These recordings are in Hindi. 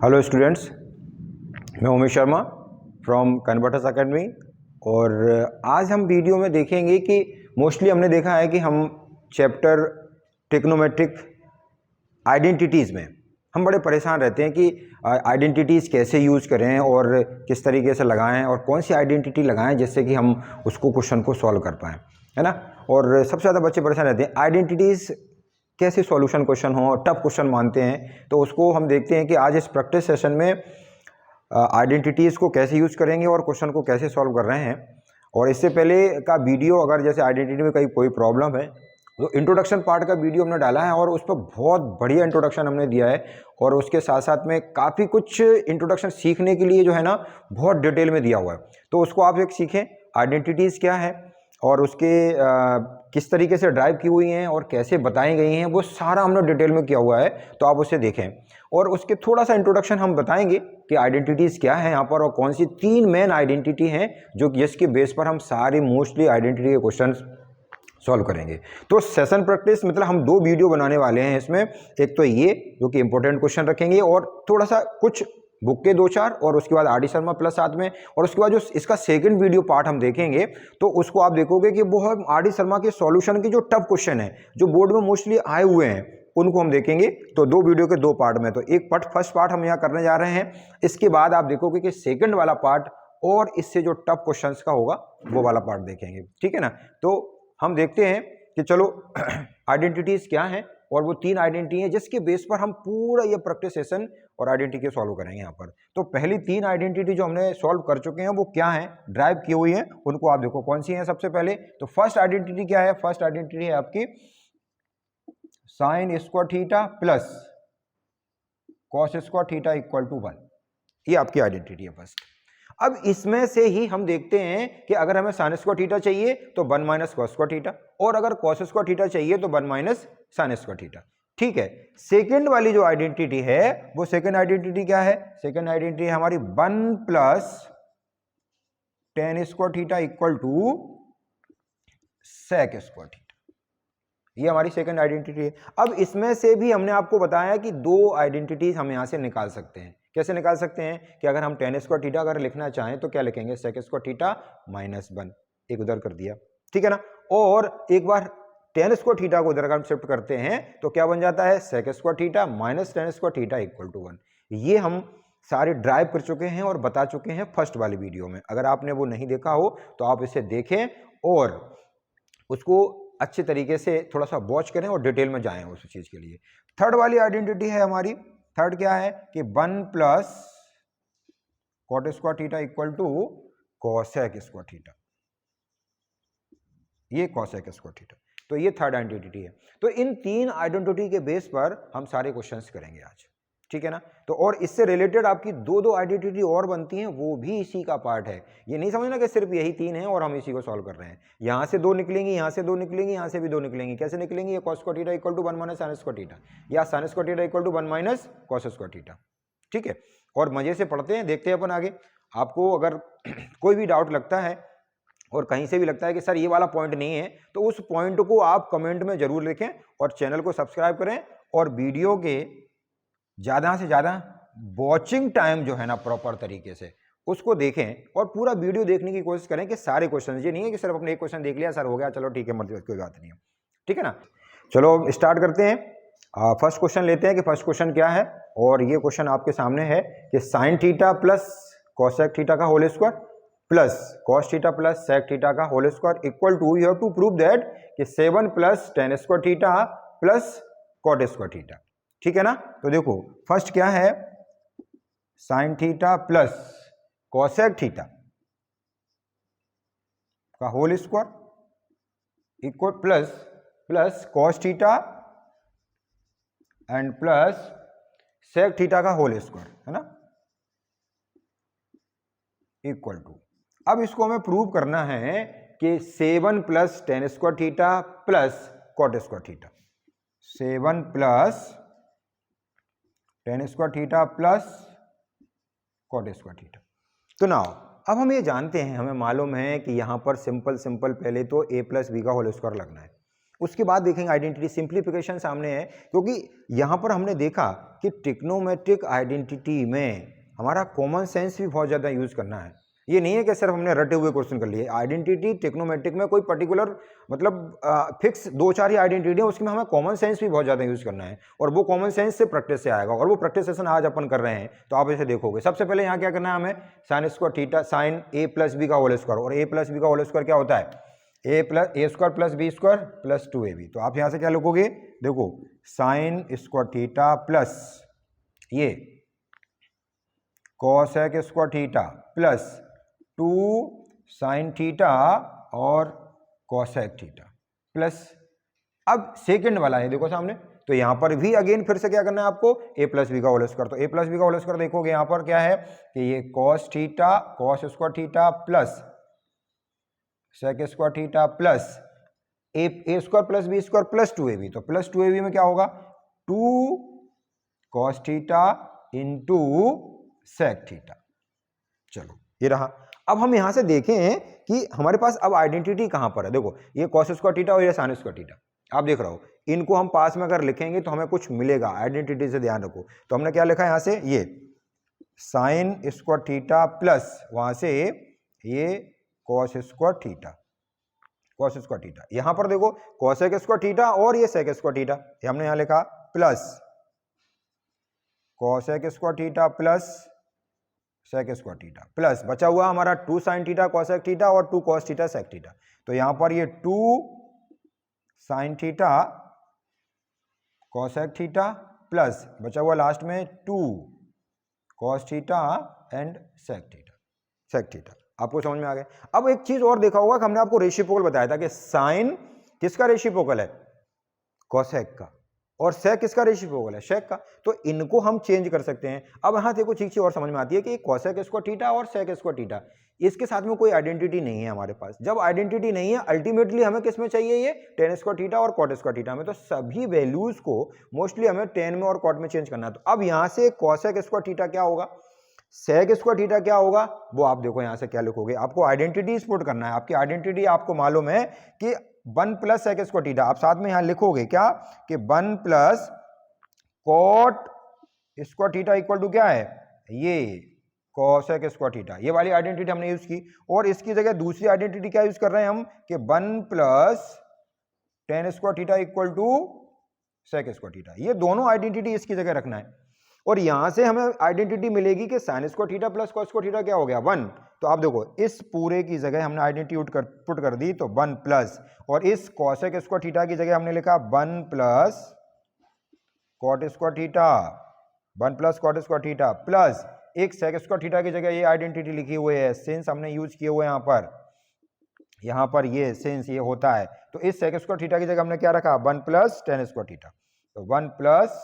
हेलो स्टूडेंट्स, मैं Umesh Sharma from converters academy. और आज हम वीडियो में देखेंगे कि मोस्टली हमने देखा है कि हम चैप्टर ट्रिग्नोमेट्रिक आइडेंटिटीज़ में हम बड़े परेशान रहते हैं कि आइडेंटिटीज़ कैसे यूज़ करें और किस तरीके से लगाएं और कौन सी आइडेंटिटी लगाएं जिससे कि हम उसको क्वेश्चन को सॉल्व कर पाएँ, है ना। और सबसे ज़्यादा बच्चे परेशान रहते हैं आइडेंटिटीज़ कैसे सॉल्यूशन क्वेश्चन हो, टफ क्वेश्चन मानते हैं। तो उसको हम देखते हैं कि आज इस प्रैक्टिस सेशन में आइडेंटिटीज़ को कैसे यूज़ करेंगे और क्वेश्चन को कैसे सॉल्व कर रहे हैं। और इससे पहले का वीडियो अगर जैसे आइडेंटिटी में कोई प्रॉब्लम है तो इंट्रोडक्शन पार्ट का वीडियो हमने डाला है और उस पर बहुत बढ़िया इंट्रोडक्शन हमने दिया है। और उसके साथ साथ में काफ़ी कुछ इंट्रोडक्शन सीखने के लिए जो है ना बहुत डिटेल में दिया हुआ है। तो उसको आप एक सीखें, आइडेंटिटीज़ क्या है और उसके किस तरीके से ड्राइव की हुई हैं और कैसे बताई गई हैं, वो सारा हमने डिटेल में किया हुआ है। तो आप उसे देखें और उसके थोड़ा सा इंट्रोडक्शन हम बताएंगे कि आइडेंटिटीज़ क्या है यहाँ पर और कौन सी तीन मेन आइडेंटिटी हैं जो जिसके बेस पर हम सारी मोस्टली आइडेंटिटी के क्वेश्चन सॉल्व करेंगे। तो सेशन प्रैक्टिस मतलब हम दो वीडियो बनाने वाले हैं इसमें। एक तो ये जो कि इंपॉर्टेंट क्वेश्चन रखेंगे और थोड़ा सा कुछ बुक के दो चार, और उसके बाद आर डी शर्मा प्लस साथ में, और उसके बाद जो इसका सेकंड वीडियो पार्ट हम देखेंगे तो उसको आप देखोगे कि वो हम आर डी शर्मा के सॉल्यूशन के जो टफ क्वेश्चन है जो बोर्ड में मोस्टली आए हुए हैं उनको हम देखेंगे। तो दो वीडियो के दो पार्ट में, तो एक फर्स्ट पार्ट हम यहाँ करने जा रहे हैं। इसके बाद आप देखोगे कि सेकंड वाला पार्ट और इससे जो टफ क्वेश्चंस का होगा वो वाला पार्ट देखेंगे, ठीक है ना। तो हम देखते हैं कि चलो आइडेंटिटीज क्या हैं और वो तीन आइडेंटिटी हैं जिसके बेस पर हम पूरा ये प्रैक्टिस सेशन और आइडेंटिटी सॉल्व करेंगे यहाँ पर। तो पहली तीन आइडेंटिटी जो हमने सॉल्व कर चुके हैं वो क्या है, ड्राइव की हुई है, उनको आप देखो कौन सी हैं। सबसे पहले तो फर्स्ट आइडेंटिटी क्या है, फर्स्ट आइडेंटिटी है आपकी sine square theta plus cos square theta equal to 1। ये आपकी आइडेंटिटी है फर्स्ट। अब इसमें से ही हम देखते हैं कि अगर हमें साइन स्क्वायर थीटा चाहिए तो 1 माइनस कॉस स्क्वायर थीटा, और अगर कॉस स्क्वायर थीटा चाहिए तो 1 माइनस साइन स्क्वायर थीटा, ठीक है। सेकंड वाली जो आइडेंटिटी है वो सेकंड आइडेंटिटी क्या है, सेकंड आइडेंटिटी है हमारी 1 plus tan square theta equal to sec square theta. ये हमारी सेकंड आइडेंटिटी है। अब इसमें से भी हमने आपको बताया कि दो आइडेंटिटीज हम यहां से निकाल सकते हैं। कैसे निकाल सकते हैं कि अगर हम टेन स्क्वायर थीटा अगर लिखना चाहें तो क्या लिखेंगे, सेक स्क्वायर थीटा माइनस 1, एक उधर कर दिया, ठीक है ना। और एक बार टेन स्क्वायर थीटा को उधर हम शिफ्ट करते हैं तो क्या बन जाता है, sec square theta minus tan square theta equal to 1। ये हम सारे ड्राइव कर चुके हैं और बता चुके हैं फर्स्ट वाली वीडियो में। अगर आपने वो नहीं देखा हो तो आप इसे देखें और उसको अच्छे तरीके से थोड़ा सा वॉच करें और डिटेल में जाएं उस चीज के लिए। थर्ड वाली आइडेंटिटी है हमारी, थर्ड क्या है कि 1 plus cot square theta equal to cosec square theta, ये कॉसेक स्क्वायर थीटा। तो ये थर्ड आइडेंटिटी है। तो इन तीन आइडेंटिटी के बेस पर हम सारे क्वेश्चंस करेंगे आज, ठीक है ना। तो और इससे रिलेटेड आपकी दो आइडेंटिटी और बनती हैं, वो भी इसी का पार्ट है। ये नहीं समझना कि सिर्फ यही तीन हैं और हम इसी को सॉल्व कर रहे हैं। यहां से दो निकलेंगी, यहां से दो निकलेंगी, यहां से भी दो निकलेंगी। कैसे निकलेंगी, ये cos square theta equal to 1 minus sine square theta, या sine square theta equal to 1 minus cos square theta, ठीक है। और मजे से पढ़ते हैं, देखते हैं अपन आगे। आपको अगर कोई भी डाउट लगता है और कहीं से भी लगता है कि सर ये वाला पॉइंट नहीं है, तो उस पॉइंट को आप कमेंट में जरूर लिखें और चैनल को सब्सक्राइब करें और वीडियो के ज़्यादा से ज़्यादा वॉचिंग टाइम जो है ना प्रॉपर तरीके से उसको देखें और पूरा वीडियो देखने की कोशिश करें कि सारे क्वेश्चन, ये नहीं है कि सिर्फ अपने एक क्वेश्चन देख लिया सर हो गया चलो ठीक है मत, कोई बात नहीं है, ठीक है ना। चलो स्टार्ट करते हैं। फर्स्ट क्वेश्चन लेते हैं कि फर्स्ट क्वेश्चन क्या है। और ये क्वेश्चन आपके सामने है कि sine theta plus cosec theta का whole square plus cos theta plus sec theta का whole square equal to, you have to prove that कि 7 plus tan square theta plus cot square theta, ठीक है ना। तो देखो फर्स्ट क्या है, sine theta plus cosec theta का whole square equal plus cos theta and plus sec theta का होल स्क्वायर, है ना, इक्वल टू। अब इसको हमें प्रूव करना है कि 7 plus tan square theta plus cot square theta, 7 plus tan square theta plus cot square theta. तो नाउ अब हम ये जानते हैं, हमें मालूम है कि यहां पर सिंपल पहले तो a प्लस बी का होल स्क्वायर लगना है। उसके बाद देखेंगे आइडेंटिटी सिंप्लीफिकेशन सामने है, क्योंकि यहाँ पर हमने देखा कि ट्रिग्नोमेट्रिक आइडेंटिटी में हमारा कॉमन सेंस भी बहुत ज़्यादा यूज़ करना है। ये नहीं है कि सिर्फ हमने रटे हुए क्वेश्चन कर लिए। आइडेंटिटी ट्रिग्नोमेट्रिक में कोई पर्टिकुलर मतलब फिक्स 2-4 ही आइडेंटिटी है, उसमें हमें कॉमन सेंस भी बहुत ज़्यादा यूज़ करना है, और वो कॉमन सेंस से प्रैक्टिस से आएगा, और वो प्रैक्टिस सेशन आज अपन कर रहे हैं, तो आप इसे देखोगे। सबसे पहले यहाँ क्या करना है हमें, sine square theta sine A plus B का होल स्क्वायर, और ए प्लस बी का होल स्क्वायर क्या होता है, ए square plus B square plus 2ab। तो आप यहाँ से क्या लिखोगे, देखो साइन स्क्वायर थीटा प्लस ये cosec square theta plus 2 sine theta और कोसेक थीटा प्लस, अब सेकंड वाला है देखो सामने, तो यहां पर भी अगेन फिर से क्या करना है आपको, a प्लस बी का होल स्क्वायर। तो a प्लस बी का होल स्क्वायर देखोगे यहां पर क्या है कि ये cos theta cos square theta plus sec square theta plus a square plus B square plus 2ab। तो प्लस 2ab में क्या होगा, 2 cos theta into sec theta. चलो ये रहा। अब हम यहां से देखें कि हमारे पास अब आइडेंटिटी कहां पर है। देखो ये cos स्क्वायर थीटा और ये sin स्क्वायर थीटा, आप देख रहे हो, इनको हम पास में अगर लिखेंगे तो हमें कुछ मिलेगा, आइडेंटिटी से ध्यान रखो। तो हमने क्या लिखा यहां से, ये साइन स्क्वायर थीटा प्लस वहां से ये cos square theta, cos square theta. यहां पर देखो cosec स्क्वायर थीटा और ये sec स्क्वायर थीटा, ये हमने यहां लिखा plus cosec square theta plus sec square theta plus बचा हुआ हमारा 2 sin थीटा cosec थीटा और 2 cos थीटा sec थीटा। तो यहां पर ये 2 sin theta cosec theta plus बचा हुआ लास्ट में 2 cos theta and sec theta. आपको समझ में आ गया। अब एक चीज और देखा होगा कि हमने आपको रेसिप्रोकल बताया था कि साइन किसका रेसिप्रोकल है, cosec का, और sec किसका रेसिप्रोकल है, sec का। तो इनको हम चेंज कर सकते हैं। अब यहां देखो चीज और समझ में आती है कि cosec स्क्वायर थीटा और sec स्क्वायर थीटा, इसके साथ में कोई आइडेंटिटी नहीं है हमारे पास। जब आइडेंटिटी नहीं है, अल्टीमेटली हमें किस में चाहिए, ये tan स्क्वायर थीटा और cot स्क्वायर थीटा में। तो सभी वैल्यूज को मोस्टली हमें tan में और cot में चेंज करना है। तो अब यहां से cosec स्क्वायर थीटा क्या होगा, sec स्क्वायर थीटा क्या होगा, वो आप देखो यहां से क्या लिखोगे, आपको आइडेंटिटी स्पोर्ट करना है। आपकी आइडेंटिटी आपको मालूम है कि 1 प्लस sec स्क्वायर थीटा, आप साथ में यहां लिखोगे क्या कि 1 plus cot square theta equal to क्या है, ये cosec स्क्वायर थीटा। ये वाली आइडेंटिटी हमने यूज की, और इसकी जगह दूसरी आइडेंटिटी क्या यूज कर रहे हैं हम कि 1 plus tan square theta equal to sec square theta. ये दोनों आइडेंटिटी इसकी जगह रखना है, और यहां से हमें आइडेंटिटी मिलेगी कि sin square theta plus cos square theta क्या हो गया, 1। तो आप देखो इस पूरे की जगह हमने आइडेंटिटी पुट कर दी, तो 1 प्लस, और इस cosec स्क्वायर थीटा की जगह हमने लिखा 1 plus cot square theta, 1 plus cot square theta plus एक sec स्क्वायर थीटा की जगह ये आइडेंटिटी लिखी हुई है, सिंस हमने यूज किए हुए यहाँ पर ये सिंस ये होता है, तो इस sec स्क्वायर थीटा की जगह हमने क्या रखा, 1 प्लस tan स्क्वायर थीटा। तो 1 plus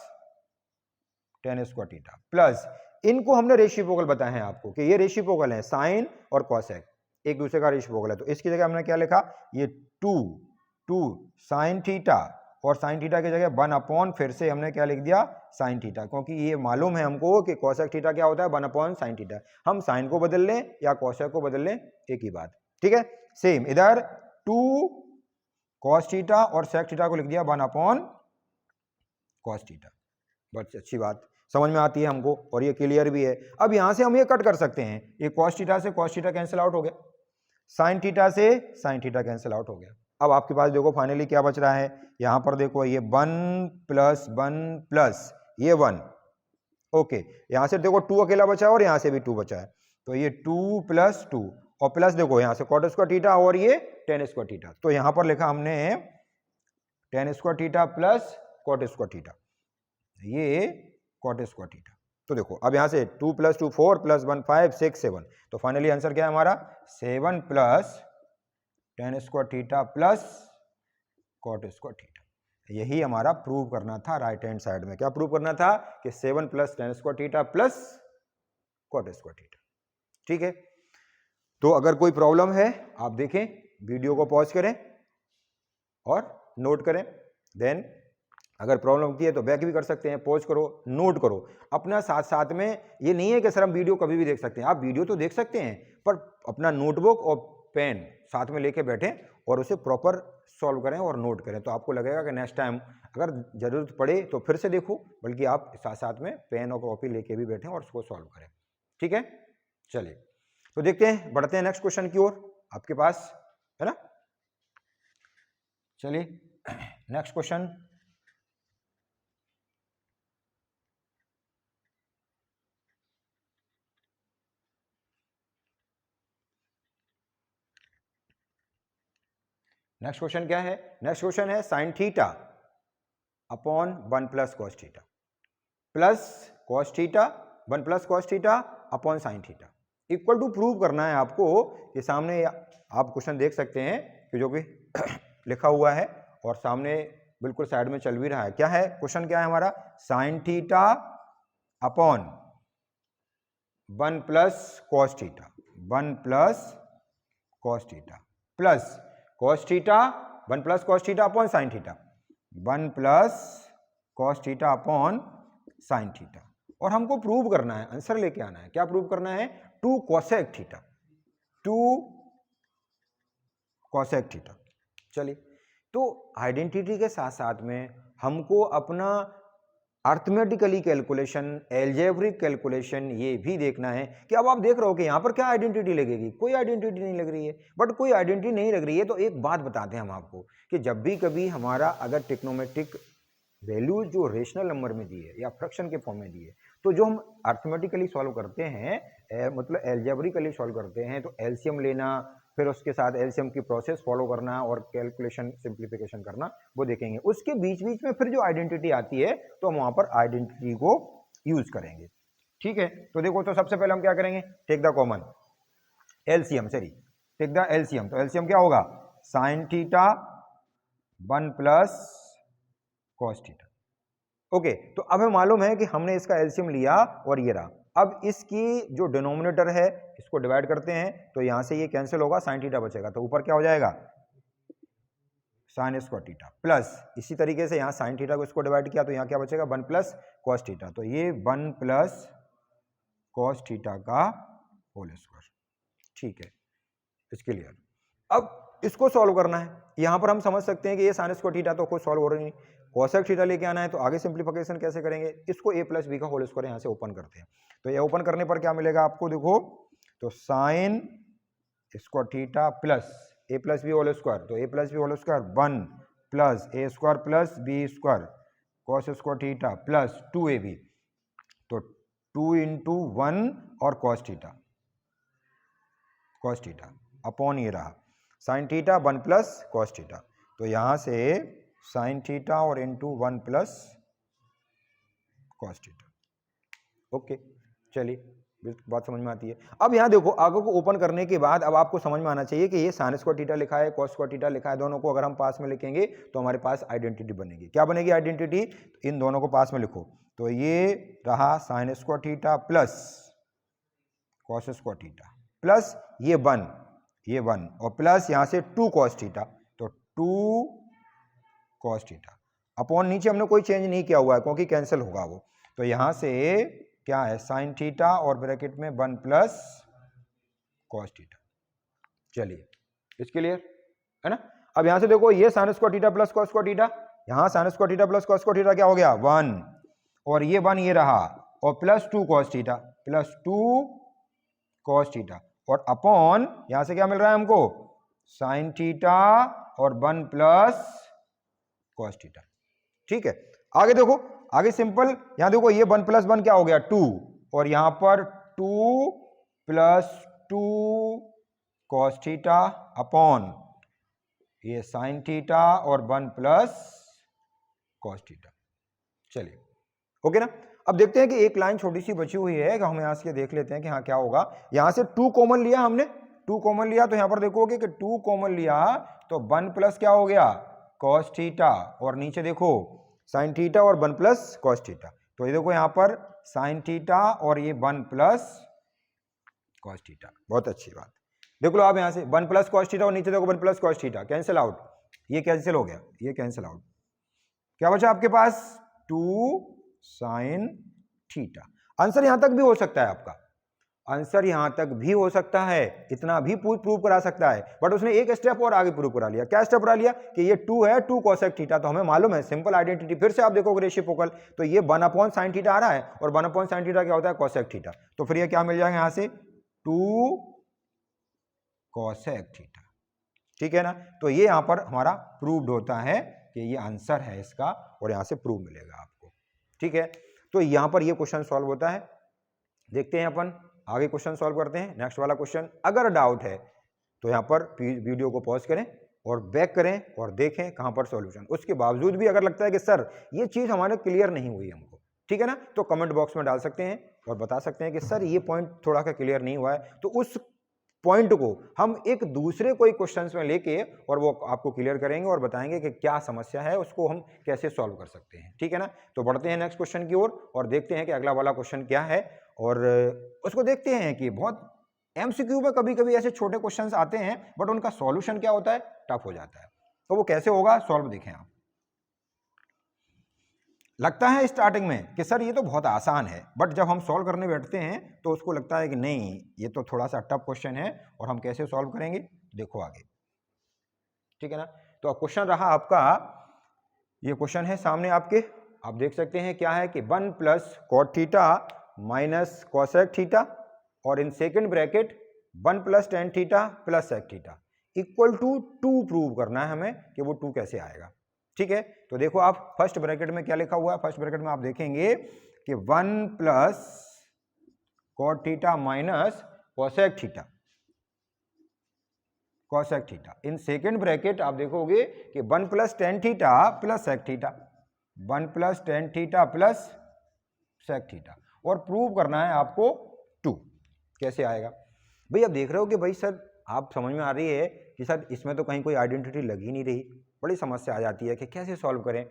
tan square theta plus, इनको हमने रेसिप्रोकल बताए हैं आपको कि ये रेसिप्रोकल है, साइन और कॉसेक एक दूसरे का रेसिप्रोकल है। तो इसकी जगह हमने क्या लिखा, ये 2 साइन थीटा, और साइन थीटा की जगह 1 अपॉन फिर से हमने क्या लिख दिया, साइन थीटा, क्योंकि ये मालूम है हमको कि कॉसेक थीटा क्या होता है, 1 अपॉन साइन थीटा। हम साइन को बदल लें या कॉसेक को बदल लें, एक ही बात, ठीक है। सेम इधर 2 cos थीटा और sec थीटा को लिख दिया 1 अपॉन cos थीटा। बस अच्छी बात समझ में आती है हमको, और ये क्लियर भी है। अब यहां से हम ये कट कर सकते हैं, ये cos थीटा से cos थीटा कैंसिल आउट हो गया, साइन थीटा से साइन थीटा कैंसिल आउट हो गया। अब आपके पास देखो फाइनली क्या बच रहा है, यहां पर देखो ये 1 प्लस 1 प्लस ये 1, ओके, यहां से देखो 2 अकेला बचा है और यहां से भी 2 बचा है, तो ये 2 प्लस 2, और प्लस देखो यहां से cot स्क्वायर थीटा और ये tan स्क्वायर थीटा। तो यहां पर लिखा हमने tan square theta plus cot square theta, ये cot स्क्वायर थीटा। तो देखो अब यहां से 2 प्लस 2 4 प्लस 1 5 6 7, तो फाइनली आंसर क्या है हमारा, 7 plus tan square theta plus cot square theta. यही हमारा प्रूव करना था राइट हैंड साइड में। क्या प्रूव करना था कि 7 plus tan square theta plus cot square theta, ठीक है। तो अगर कोई प्रॉब्लम है आप देखें, वीडियो को पॉज करें और नोट करें, देन अगर प्रॉब्लम होती है तो बैक भी कर सकते हैं, पॉज करो, नोट करो अपना साथ साथ में। ये नहीं है कि सर हम वीडियो कभी भी देख सकते हैं, आप वीडियो तो देख सकते हैं, पर अपना नोटबुक और पेन साथ में लेके बैठें और उसे प्रॉपर सॉल्व करें और नोट करें, तो आपको लगेगा कि नेक्स्ट टाइम अगर ज़रूरत पड़े तो फिर से देखो, बल्कि आप साथ साथ में पेन और कॉपी लेके भी बैठें और उसको सॉल्व करें। ठीक है, चलिए तो देखते हैं, बढ़ते हैं नेक्स्ट क्वेश्चन की ओर, आपके पास है ना। चलिए नेक्स्ट क्वेश्चन, नेक्स्ट क्वेश्चन क्या है, नेक्स्ट क्वेश्चन है sine theta upon 1 plus cos theta plus cos theta 1 plus cos theta upon sine theta equal to prove करना है आपको। ये सामने आप क्वेश्चन देख सकते हैं कि जो भी लिखा हुआ है और सामने बिल्कुल साइड में चल भी रहा है। क्या है क्वेश्चन, क्या है हमारा, sine theta upon 1 plus cos theta 1 plus cos theta plus cos theta 1 plus cos theta upon sine theta 1 plus cos theta upon sine theta, और हमको प्रूव करना है, आंसर लेके आना है। क्या प्रूव करना है, 2 कोसेक थीटा 2 कोसेक थीटा। चलिए तो आइडेंटिटी के साथ साथ में हमको अपना अर्थमेटिकली कैलकुलेशन, एल्जेब्रिक कैलकुलेशन ये भी देखना है कि अब आप देख रहे हो कि यहाँ पर क्या आइडेंटिटी लगेगी, कोई आइडेंटिटी नहीं लग रही है। बट कोई आइडेंटिटी नहीं लग रही है तो एक बात बताते हैं हम आपको कि जब भी कभी हमारा अगर ट्रिग्नोमेट्रिक वैल्यूज जो रेशनल नंबर में दी है या फ्रैक्शन के फॉर्म में दी है, तो जो हम अर्थमेटिकली सॉल्व करते हैं मतलब एल्जेब्रिकली सॉल्व करते हैं, तो एलसीएम लेना, फिर उसके साथ एलसीएम की प्रोसेस फॉलो करना और कैलकुलेशन सिंप्लीफिकेशन करना, वो देखेंगे। उसके बीच बीच में फिर जो आइडेंटिटी आती है तो हम वहां पर आइडेंटिटी को यूज करेंगे। ठीक है, तो देखो, तो सबसे पहले हम क्या करेंगे, take the common LCM, sorry take the LCM. तो एलसीएम क्या होगा, sine theta 1 plus cos theta. Okay, तो अब हमें मालूम है कि हमने इसका एलसीएम लिया और ये रहा। अब इसकी जो डिनोमिनेटर है इसको डिवाइड करते हैं, तो यहां से ये कैंसिल होगा, साइन थीटा बचेगा, तो ऊपर क्या हो जाएगा, साइन स्क्वायर थीटा प्लस, इसी तरीके से यहां साइन थीटा को इसको डिवाइड किया तो यहां क्या बचेगा, 1 प्लस कॉस थीटा, तो ये 1 प्लस कॉस थीटा का होल स्क्वायर। ठीक है, इसके लिए अब इसको सॉल्व करना है। यहां पर हम समझ सकते हैं कि ये साइन स्क्वायर थीटा तो कोई सॉल्व हो रही नहीं, कोसेक थीटा लेके आना है, तो आगे सिंप्लीफिकेशन कैसे करेंगे, इसको a प्लस बी का होल स्क्वायर यहां से ओपन करते हैं। तो ये ओपन करने पर क्या मिलेगा आपको, देखो तो sine square theta plus a plus b whole square, तो a plus b whole square 1 plus a square plus B square cos square theta plus 2ab, तो 2 इंटू 1 और कॉस थीटा अपॉन ये रहा sign theta 1 plus cos theta, तो यहां से साइन थीटा और into 1 plus cos theta. Okay, चलिए बात समझ में आती है। अब यहां देखो, आगे को ओपन करने के बाद अब आपको समझ में आना चाहिए कि ये साइन स्क्वायर थीटा लिखा है, कॉस स्क्वायर थीटा लिखा है, दोनों को अगर हम पास में लिखेंगे तो हमारे पास आइडेंटिटी बनेगी। क्या बनेगी आइडेंटिटी, इन दोनों को पास में लिखो, तो ये रहा sign square theta plus cos square theta plus ये 1 और प्लस यहां से 2 कॉस थीटा, तो 2 कॉस थीटा अपॉन नीचे हमने कोई चेंज नहीं किया हुआ है क्योंकि कैंसिल होगा वो, तो यहां से क्या है साइन थीटा और ब्रैकेट में 1 प्लस कॉस थीटा। चलिए इसके लिए है ना। अब यहां से देखो, ये sine square theta plus cos square theta, यहां sine square theta plus cos square theta क्या हो गया 1, और ये 1 ये रहा, और plus 2 cos theta plus 2 cos theta, और अपॉन यहां से क्या मिल रहा है हमको, साइन थीटा और 1 प्लस कॉस थीटा। ठीक है, आगे देखो, आगे सिंपल, यहां देखो ये 1 प्लस 1 क्या हो गया 2, और यहां पर 2 प्लस 2 कॉस थीटा अपॉन ये साइन थीटा और 1 प्लस कॉस थीटा। चलिए ओके ना। अब देखते हैं कि एक लाइन छोटी सी बची हुई है कि हम यहां से देख लेते हैं कि हाँ क्या होगा। यहां से 2 कॉमन लिया हमने, 2 कॉमन लिया तो यहां पर देखोगे कि 2 कॉमन लिया तो 1 प्लस क्या हो गया कॉस थीटा, और नीचे देखो साइन थीटा और 1 प्लस कॉस थीटा, तो ये देखो यहां पर साइन थीटा और ये 1 प्लस कॉस थीटा। बहुत अच्छी बात, देख लो आप यहां से 1 प्लस कॉस थीटा और नीचे देखो 1 plus cos theta, cancel out, ये कैंसिल हो गया, ये कैंसिल आउट, क्या बचा आपके पास 2 साइन थीटा। आंसर यहां तक भी हो सकता है आपका, आंसर यहां तक भी हो सकता है, इतना भी प्रूव करा सकता है, बट उसने एक स्टेप और आगे प्रूव करा लिया। क्या स्टेप करा लिया कि ये 2 है, 2 कोसेक थीटा, तो हमें मालूम है सिंपल आइडेंटिटी। फिर से आप देखोगे रेसिप्रोकल, तो ये 1 अपॉन साइन थीटा आ रहा है, और 1 अपॉन साइन थीटा क्या होता है, कोसेक थीटा। तो फिर ये क्या मिल जाएगा यहां से, 2 कोसेक थीटा, ठीक है ना। तो ये यहां पर हमारा प्रूव्ड होता है कि ये आंसर है इसका, और यहां से प्रूव मिलेगा आपको, ठीक है। तो यहां पर ये क्वेश्चन सॉल्व होता है। देखते हैं अपन आगे क्वेश्चन सॉल्व करते हैं। नेक्स्ट वाला क्वेश्चन, अगर डाउट है तो यहां पर वीडियो को पॉज करें और बैक करें और देखें कहां पर सॉल्यूशन। उसके बावजूद भी अगर लगता है कि सर ये चीज हमारे क्लियर नहीं हुई हमको, ठीक है ना, तो कमेंट बॉक्स में डाल सकते हैं और बता सकते हैं कि सर ये पॉइंट थोड़ा सा क्लियर नहीं हुआ है, तो उस पॉइंट को हम एक दूसरे कोई क्वेश्चंस में लेके और वो आपको क्लियर करेंगे और बताएंगे कि क्या समस्या है, उसको हम कैसे सॉल्व कर सकते हैं, ठीक है ना। तो बढ़ते हैं नेक्स्ट क्वेश्चन की ओर और देखते हैं कि अगला वाला क्वेश्चन क्या है, और उसको देखते हैं कि बहुत एमसीक्यू में कभी कभी ऐसे छोटे क्वेश्चंस आते हैं बट उनका सॉल्यूशन क्या होता है, टफ हो जाता है। तो वो कैसे होगा सॉल्व, देखें आप। लगता है स्टार्टिंग में कि सर ये तो बहुत आसान है, बट जब हम सॉल्व करने बैठते हैं तो उसको लगता है कि नहीं ये तो थोड़ा सा टफ क्वेश्चन है, और हम कैसे सॉल्व करेंगे देखो आगे, ठीक है ना। तो अब क्वेश्चन रहा आपका, ये क्वेश्चन है सामने आपके, आप देख सकते हैं क्या है कि 1 plus cot theta minus cosec theta, और इन second bracket 1 plus tan theta plus sec theta equal to 2 prove करना है हमें कि वो 2 कैसे आएगा, ठीक है। तो देखो आप फर्स्ट ब्रैकेट में क्या लिखा हुआ है, फर्स्ट ब्रैकेट में आप देखेंगे कि 1 plus cot theta minus cosec theta, cosec theta. In second bracket आप देखोगे कि 1 plus tan theta plus sec theta, 1 plus tan theta plus sec theta, और प्रूव करना है आपको 2 कैसे आएगा। भाई आप देख रहे हो कि भाई सर आप समझ में आ रही है कि सर इसमें तो कहीं कोई आइडेंटिटी लग ही नहीं रही, बड़ी समस्या आ जाती है कि कैसे सॉल्व करें,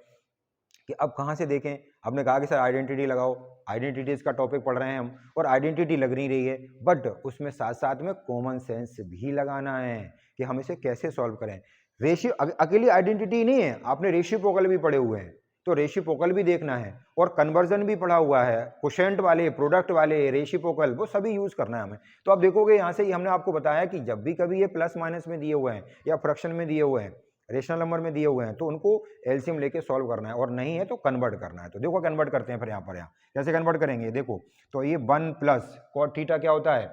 कि अब कहाँ से देखें। आपने कहा कि सर आइडेंटिटी लगाओ, आइडेंटिटीज का टॉपिक पढ़ रहे हैं हम और आइडेंटिटी लग नहीं रही है, बट उसमें साथ साथ में कॉमन सेंस भी लगाना है कि हम इसे कैसे सॉल्व करें। रेशियो अकेली आइडेंटिटी नहीं है, आपने रेशिप्रोकल भी पढ़े हुए हैं, तो रेशिप्रोकल भी देखना है, और कन्वर्जन भी पढ़ा हुआ है, क्वोशेंट वाले, प्रोडक्ट वाले, रेशिप्रोकल, वो सभी यूज करना है हमें। तो आप देखोगे यहाँ से ही हमने आपको बताया कि जब भी कभी ये प्लस माइनस में दिए हुए हैं या फ्रैक्शन में दिए हुए हैं, रेशनल नंबर में दिए हुए हैं, तो उनको एलसीएम लेके सॉल्व करना है, और नहीं है तो कन्वर्ट करना है। तो देखो कन्वर्ट करते हैं फिर यहाँ कैसे कन्वर्ट करेंगे, देखो तो ये 1 प्लस कॉट थीटा क्या होता है,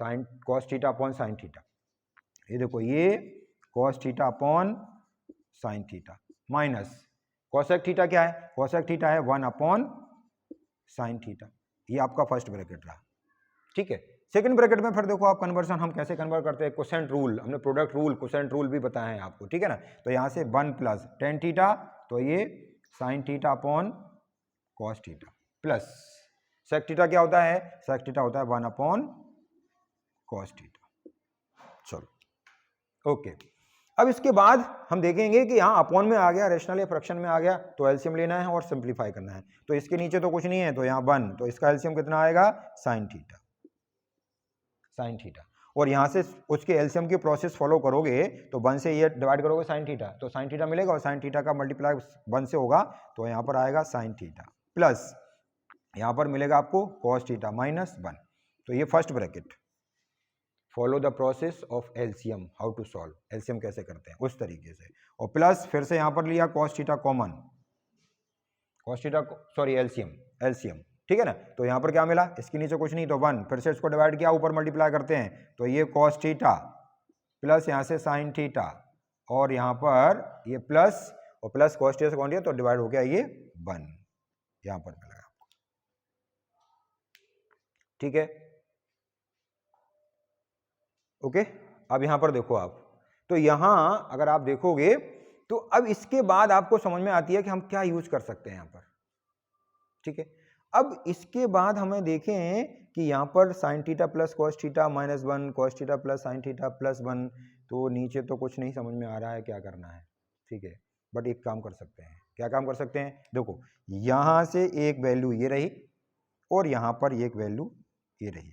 sine cos theta upon sine theta, ये देखो ये cos theta upon sine theta, minus cosec theta क्या है, कोसेक थीटा है 1 अपॉन साइन थीटा, ये आपका फर्स्ट ब्रैकेट रहा, ठीक है। सेकंड ब्रैकेट में फिर देखो आप कन्वर्जन हम कैसे कन्वर्ट करते हैं, क्वोशेंट रूल, हमने प्रोडक्ट रूल, क्वोशेंट रूल भी बताया है आपको, ठीक है ना। तो यहाँ से 1 प्लस टेन थीटा, तो ये sine theta upon cos theta, plus sec theta क्या होता है, सेक थीटा होता है 1 अपॉन कॉस थीटा। चलो ओके, अब इसके बाद हम देखेंगे कि यहाँ अपॉन में आ गया, रेशनल या फ्रैक्शन में आ गया, तो एलसीएम लेना है और सिंप्लीफाई करना है। तो इसके नीचे तो कुछ नहीं है, तो यहाँ 1, तो इसका एलसीएम कितना आएगा, साइन थीटा, साइन थीटा, और यहाँ से उसके एलसीएम की प्रोसेस फॉलो करोगे तो 1 से ये डिवाइड करोगे साइन थीटा, तो साइन थीटा मिलेगा, और साइन थीटा का मल्टीप्लाई 1 से होगा, तो यहाँ पर आएगा साइन थीटा, प्लस यहाँ पर मिलेगा आपको कॉस थीटा माइनस 1। तो ये first bracket, follow the process of LCM, how to solve, LCM कैसे करते हैं उस तरीके से, और प्लस फिर से यहाँ पर लिया cos theta common, cos theta sorry LCM, LCM, ठीक है ना। तो यहाँ पर क्या मिला, इसके नीचे कुछ नहीं, तो 1, फिर से इसको डिवाइड किया, ऊपर मल्टीप्लाई करते हैं, तो ये कॉस थीटा प्लस यहाँ से साइन थीटा, और यहाँ पर ये प्लस, और प्लस कॉस थीटा से कौन दिया, तो डिवाइड हो गया ये 1, यहाँ पर मिला आपको, ठीक है ओके। अब यहाँ पर देखो आप, तो यहाँ अगर आप देखोगे तो अब इसके बाद आपको समझ में आती है कि हम क्या यूज कर सकते हैं यहाँ पर, ठीक है। अब इसके बाद हमें देखें कि यहाँ पर sign theta plus cos theta minus 1, cos theta plus sine theta plus 1, तो नीचे तो कुछ नहीं समझ में आ रहा है क्या करना है, ठीक है। बट एक काम कर सकते हैं, क्या काम कर सकते हैं, देखो यहाँ से एक वैल्यू ये रही और यहाँ पर एक वैल्यू ये रही,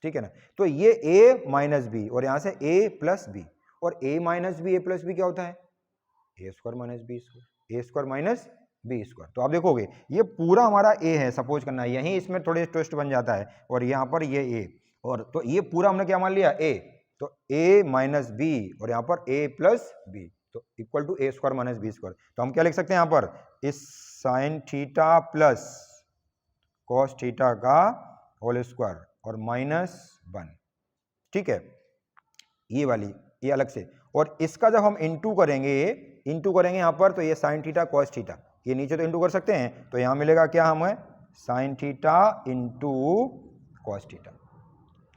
ठीक है ना। तो ये a माइनस बी और यहाँ से a प्लस बी, और a minus b, a plus b क्या होता है, ए square minus b square, a square minus b square. तो आप देखोगे ये पूरा हमारा a है, सपोज करना है, यहीं इसमें थोड़े ट्विस्ट बन जाता है, और यहाँ पर ये a, और तो ये पूरा हमने क्या मान लिया a, तो a माइनस बी और यहाँ पर a प्लस बी, तो equal to a square minus b square. तो हम क्या लिख सकते हैं यहाँ पर, इस sine theta plus cos theta का होल स्क्वायर और माइनस 1, ठीक है, ये वाली, ये अलग से। और इसका जब हम इंटू करेंगे यहाँ पर, तो ये साइन थीटा कॉस थीटा, ये नीचे तो इंटू कर सकते हैं, तो यहाँ मिलेगा क्या हमें, sine theta into cos theta.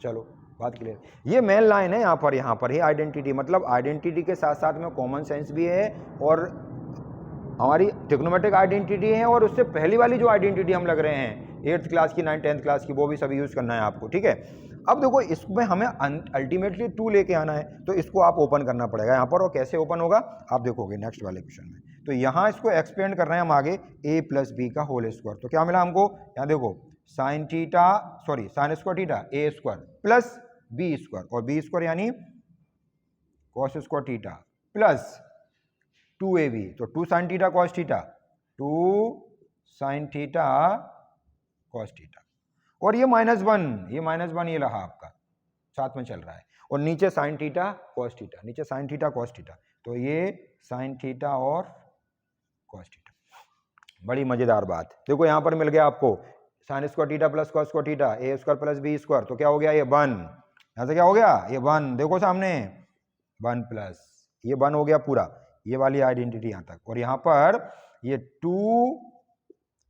चलो बात क्लियर। ये मेन लाइन है यहाँ पर ही आइडेंटिटी, मतलब आइडेंटिटी के साथ साथ में कॉमन सेंस भी है और हमारी ट्रिग्नोमेट्रिक आइडेंटिटी है, और उससे पहली वाली जो आइडेंटिटी हम लग रहे हैं 8th क्लास की 9th 10th क्लास की, वो भी सभी यूज़ करना है आपको, ठीक है। अब देखो इसमें हमें अल्टीमेटली 2 लेके आना है, तो इसको आप ओपन करना पड़ेगा यहाँ पर, और कैसे ओपन होगा आप देखोगे नेक्स्ट वाले क्वेश्चन में। तो यहाँ इसको एक्सपेंड कर रहे हैं हम आगे, a प्लस बी का होल स्क्वायर। तो क्या मिला हमको, यहाँ देखो sine square theta a square plus B square, और बी स्क्वायर यानी cos square theta plus 2ab, तो 2 sine theta cos theta, 2 sine theta cos theta, और ये -1, ये रहा आपका साथ में चल रहा है, और नीचे साइन थीटा कॉस थीटा, नीचे साइन थीटा कॉस थीटा, तो ये साइन थीटा और कॉस थीटा। बड़ी मजेदार बात, देखो यहाँ पर मिल गया आपको sine square theta plus cos square theta, a square plus B square, तो क्या हो गया, ये 1, यहाँ से क्या हो गया, ये 1, देखो सामने 1 प्लस ये 1 हो गया पूरा, ये वाली आइडेंटिटी यहाँ तक, और यहाँ पर ये 2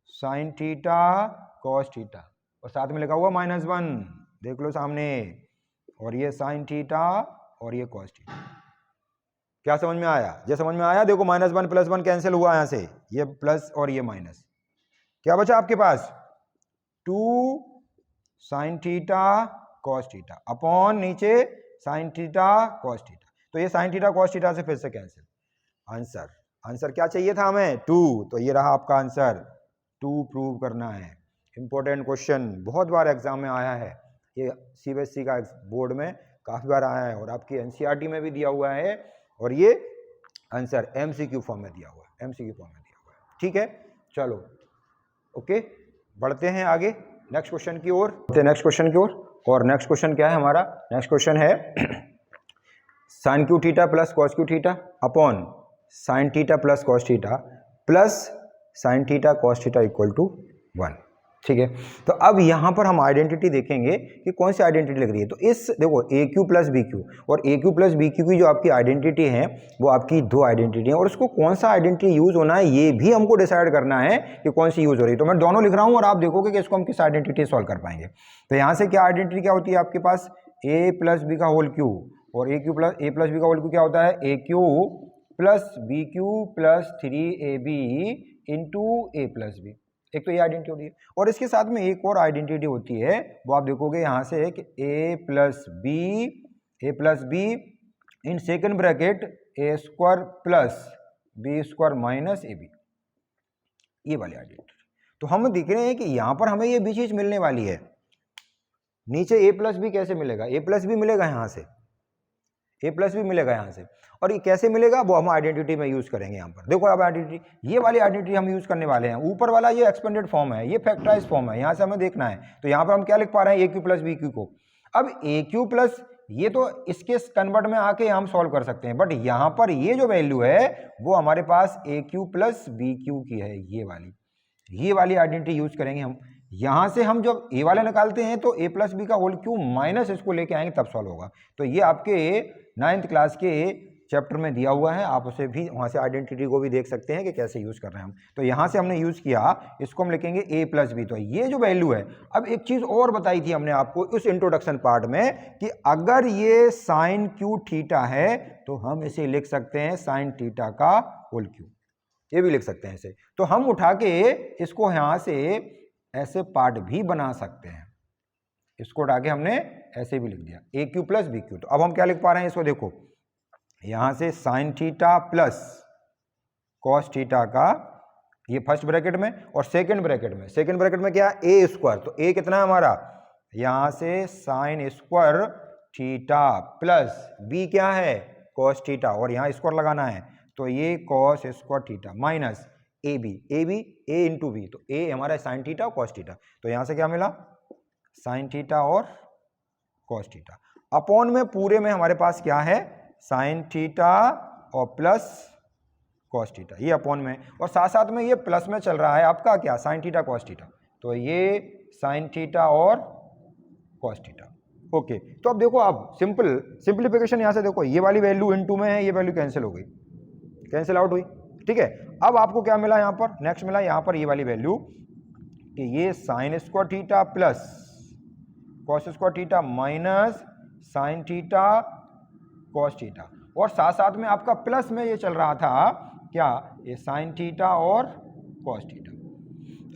साइन थीटा कॉस थीटा, और साथ में लिखा हुआ -1, देख लो सामने, और ये साइन थीटा और ये कॉस थीटा। क्या समझ में आया, जो समझ में आया, देखो -1 प्लस 1 कैंसिल हुआ यहाँ से, ये प्लस और ये माइनस, क्या बचा आपके पास, 2 sine theta cos theta upon नीचे साइन थीटा कॉस थीटा, तो ये साइन थीटा कॉस थीटा से फिर से कैंसिल। आंसर क्या चाहिए था हमें, 2, तो ये रहा आपका आंसर, 2 प्रूव करना है। इंपॉर्टेंट क्वेश्चन, बहुत बार एग्जाम में आया है, ये CBSE का बोर्ड में काफ़ी बार आया है, और आपकी NCERT में भी दिया हुआ है, और ये आंसर MCQ फॉर्म में दिया हुआ है, ठीक है। चलो ओके, बढ़ते हैं आगे नेक्स्ट क्वेश्चन की ओर, और नेक्स्ट क्वेश्चन क्या है हमारा, नेक्स्ट क्वेश्चन है sine cube theta plus cos cube theta upon sine theta plus cos theta plus sine theta cos theta equal to 1, ठीक है। तो अब यहाँ पर हम आइडेंटिटी देखेंगे कि कौन सी आइडेंटिटी लग रही है। तो इस देखो a cube plus b cube और a cube plus b Q की जो आपकी आइडेंटिटी है वो आपकी 2 आइडेंटिटी है, और उसको कौन सा आइडेंटिटी यूज होना है ये भी हमको डिसाइड करना है कि कौन सी यूज हो रही है। तो मैं दोनों लिख रहा हूँ और आप देखोगे कि इसको हम किस आइडेंटिटी सॉल्व कर पाएंगे। तो यहाँ से क्या आइडेंटिटी क्या होती है आपके पास, ए प्लस बी का होल क्यूब, और ए प्लस बी का होल क्यूब क्या होता है, a cube plus b cube plus 3ab into a plus b. एक तो ये आइडेंटिटी होती है, और इसके साथ में एक और आइडेंटिटी होती है, वो आप देखोगे यहाँ से कि a plus b in second bracket a square plus B square minus a b, ये वाली आइडेंटिटी। तो हम देख रहे हैं कि यहाँ पर हमें ये भी चीज मिलने वाली है। नीचे ए प्लस बी कैसे मिलेगा, ए प्लस बी मिलेगा यहाँ से, ए प्लस बी मिलेगा यहाँ से, और ये कैसे मिलेगा वो हम आइडेंटिटी में यूज करेंगे। यहाँ पर देखो अब आइडेंटिटी, ये वाली आइडेंटिटी हम यूज करने वाले हैं। ऊपर वाला ये एक्सपेंडेड फॉर्म है, ये फैक्टराइज फॉर्म है, यहाँ से हमें देखना है। तो यहाँ पर हम क्या लिख पा रहे हैं, ए क्यू प्लस बी क्यू को। अब ए क्यू प्लस ये तो इसके कन्वर्ट में आके हम सॉल्व कर सकते हैं, बट यहाँ पर ये जो वैल्यू है वो हमारे पास ए क्यू प्लस बी क्यू की है, ये वाली आइडेंटिटी यूज करेंगे हम। यहां से हम जब ए वाले निकालते हैं तो ए प्लस बी का होल क्यूब माइनस इसको लेके आएंगे तब सॉल्व होगा। तो ये आपके 9th क्लास के चैप्टर में दिया हुआ है, आप उसे भी वहां से आइडेंटिटी को भी देख सकते हैं कि कैसे यूज कर रहे हैं हम। तो यहां से हमने यूज किया, इसको हम लिखेंगे ए प्लस बी। तो ये जो वैल्यू है, अब एक चीज और बताई थी हमने आपको उस इंट्रोडक्शन पार्ट में कि अगर ये साइन क्यू थीटा है तो हम इसे लिख सकते हैं साइन थीटा का होल क्यूब, ये भी लिख सकते हैं इसे। तो हम उठा के इसको यहां से ऐसे पार्ट भी बना सकते हैं, इसको उठा के हमने ऐसे भी लिख दिया ए क्यू प्लस बी क्यू। तो अब हम क्या लिख पा रहे हैं इसको देखो, यहां से sign theta plus cos theta का, ये फर्स्ट ब्रैकेट में, और सेकंड ब्रैकेट में क्या, ए स्क्वायर। तो ए कितना है हमारा, यहां से sine square theta plus b क्या है, कॉस थीटा, और यहां स्क्वायर लगाना है तो ये cos square theta minus a b a into b. तो ए हमारा साइन थीटा और कॉस थीटा। तो यहां से क्या मिला, साइन थीटा और कॉस थीटा, अपॉन में पूरे में हमारे पास क्या है साइन थीटा और प्लस कॉस थीटा, ये अपॉन में, और साथ साथ में ये प्लस में चल रहा है आपका क्या साइन थीटा कॉस थीटा, तो ये साइन थीटा और कॉस थीटा। ओके, तो अब देखो, अब सिंप्लीफिकेशन यहां से देखो, ये वाली वैल्यू इनटू में है, ये वैल्यू कैंसिल हो गई, कैंसिल आउट हुई, ठीक है। अब आपको क्या मिला यहां पर, नेक्स्ट मिला यहां पर ये वाली वैल्यू कि ये sine square theta plus cos square theta minus sine theta cos theta, और साथ साथ में आपका प्लस में ये चल रहा था क्या, ये साइन थीटा और कॉस थीटा,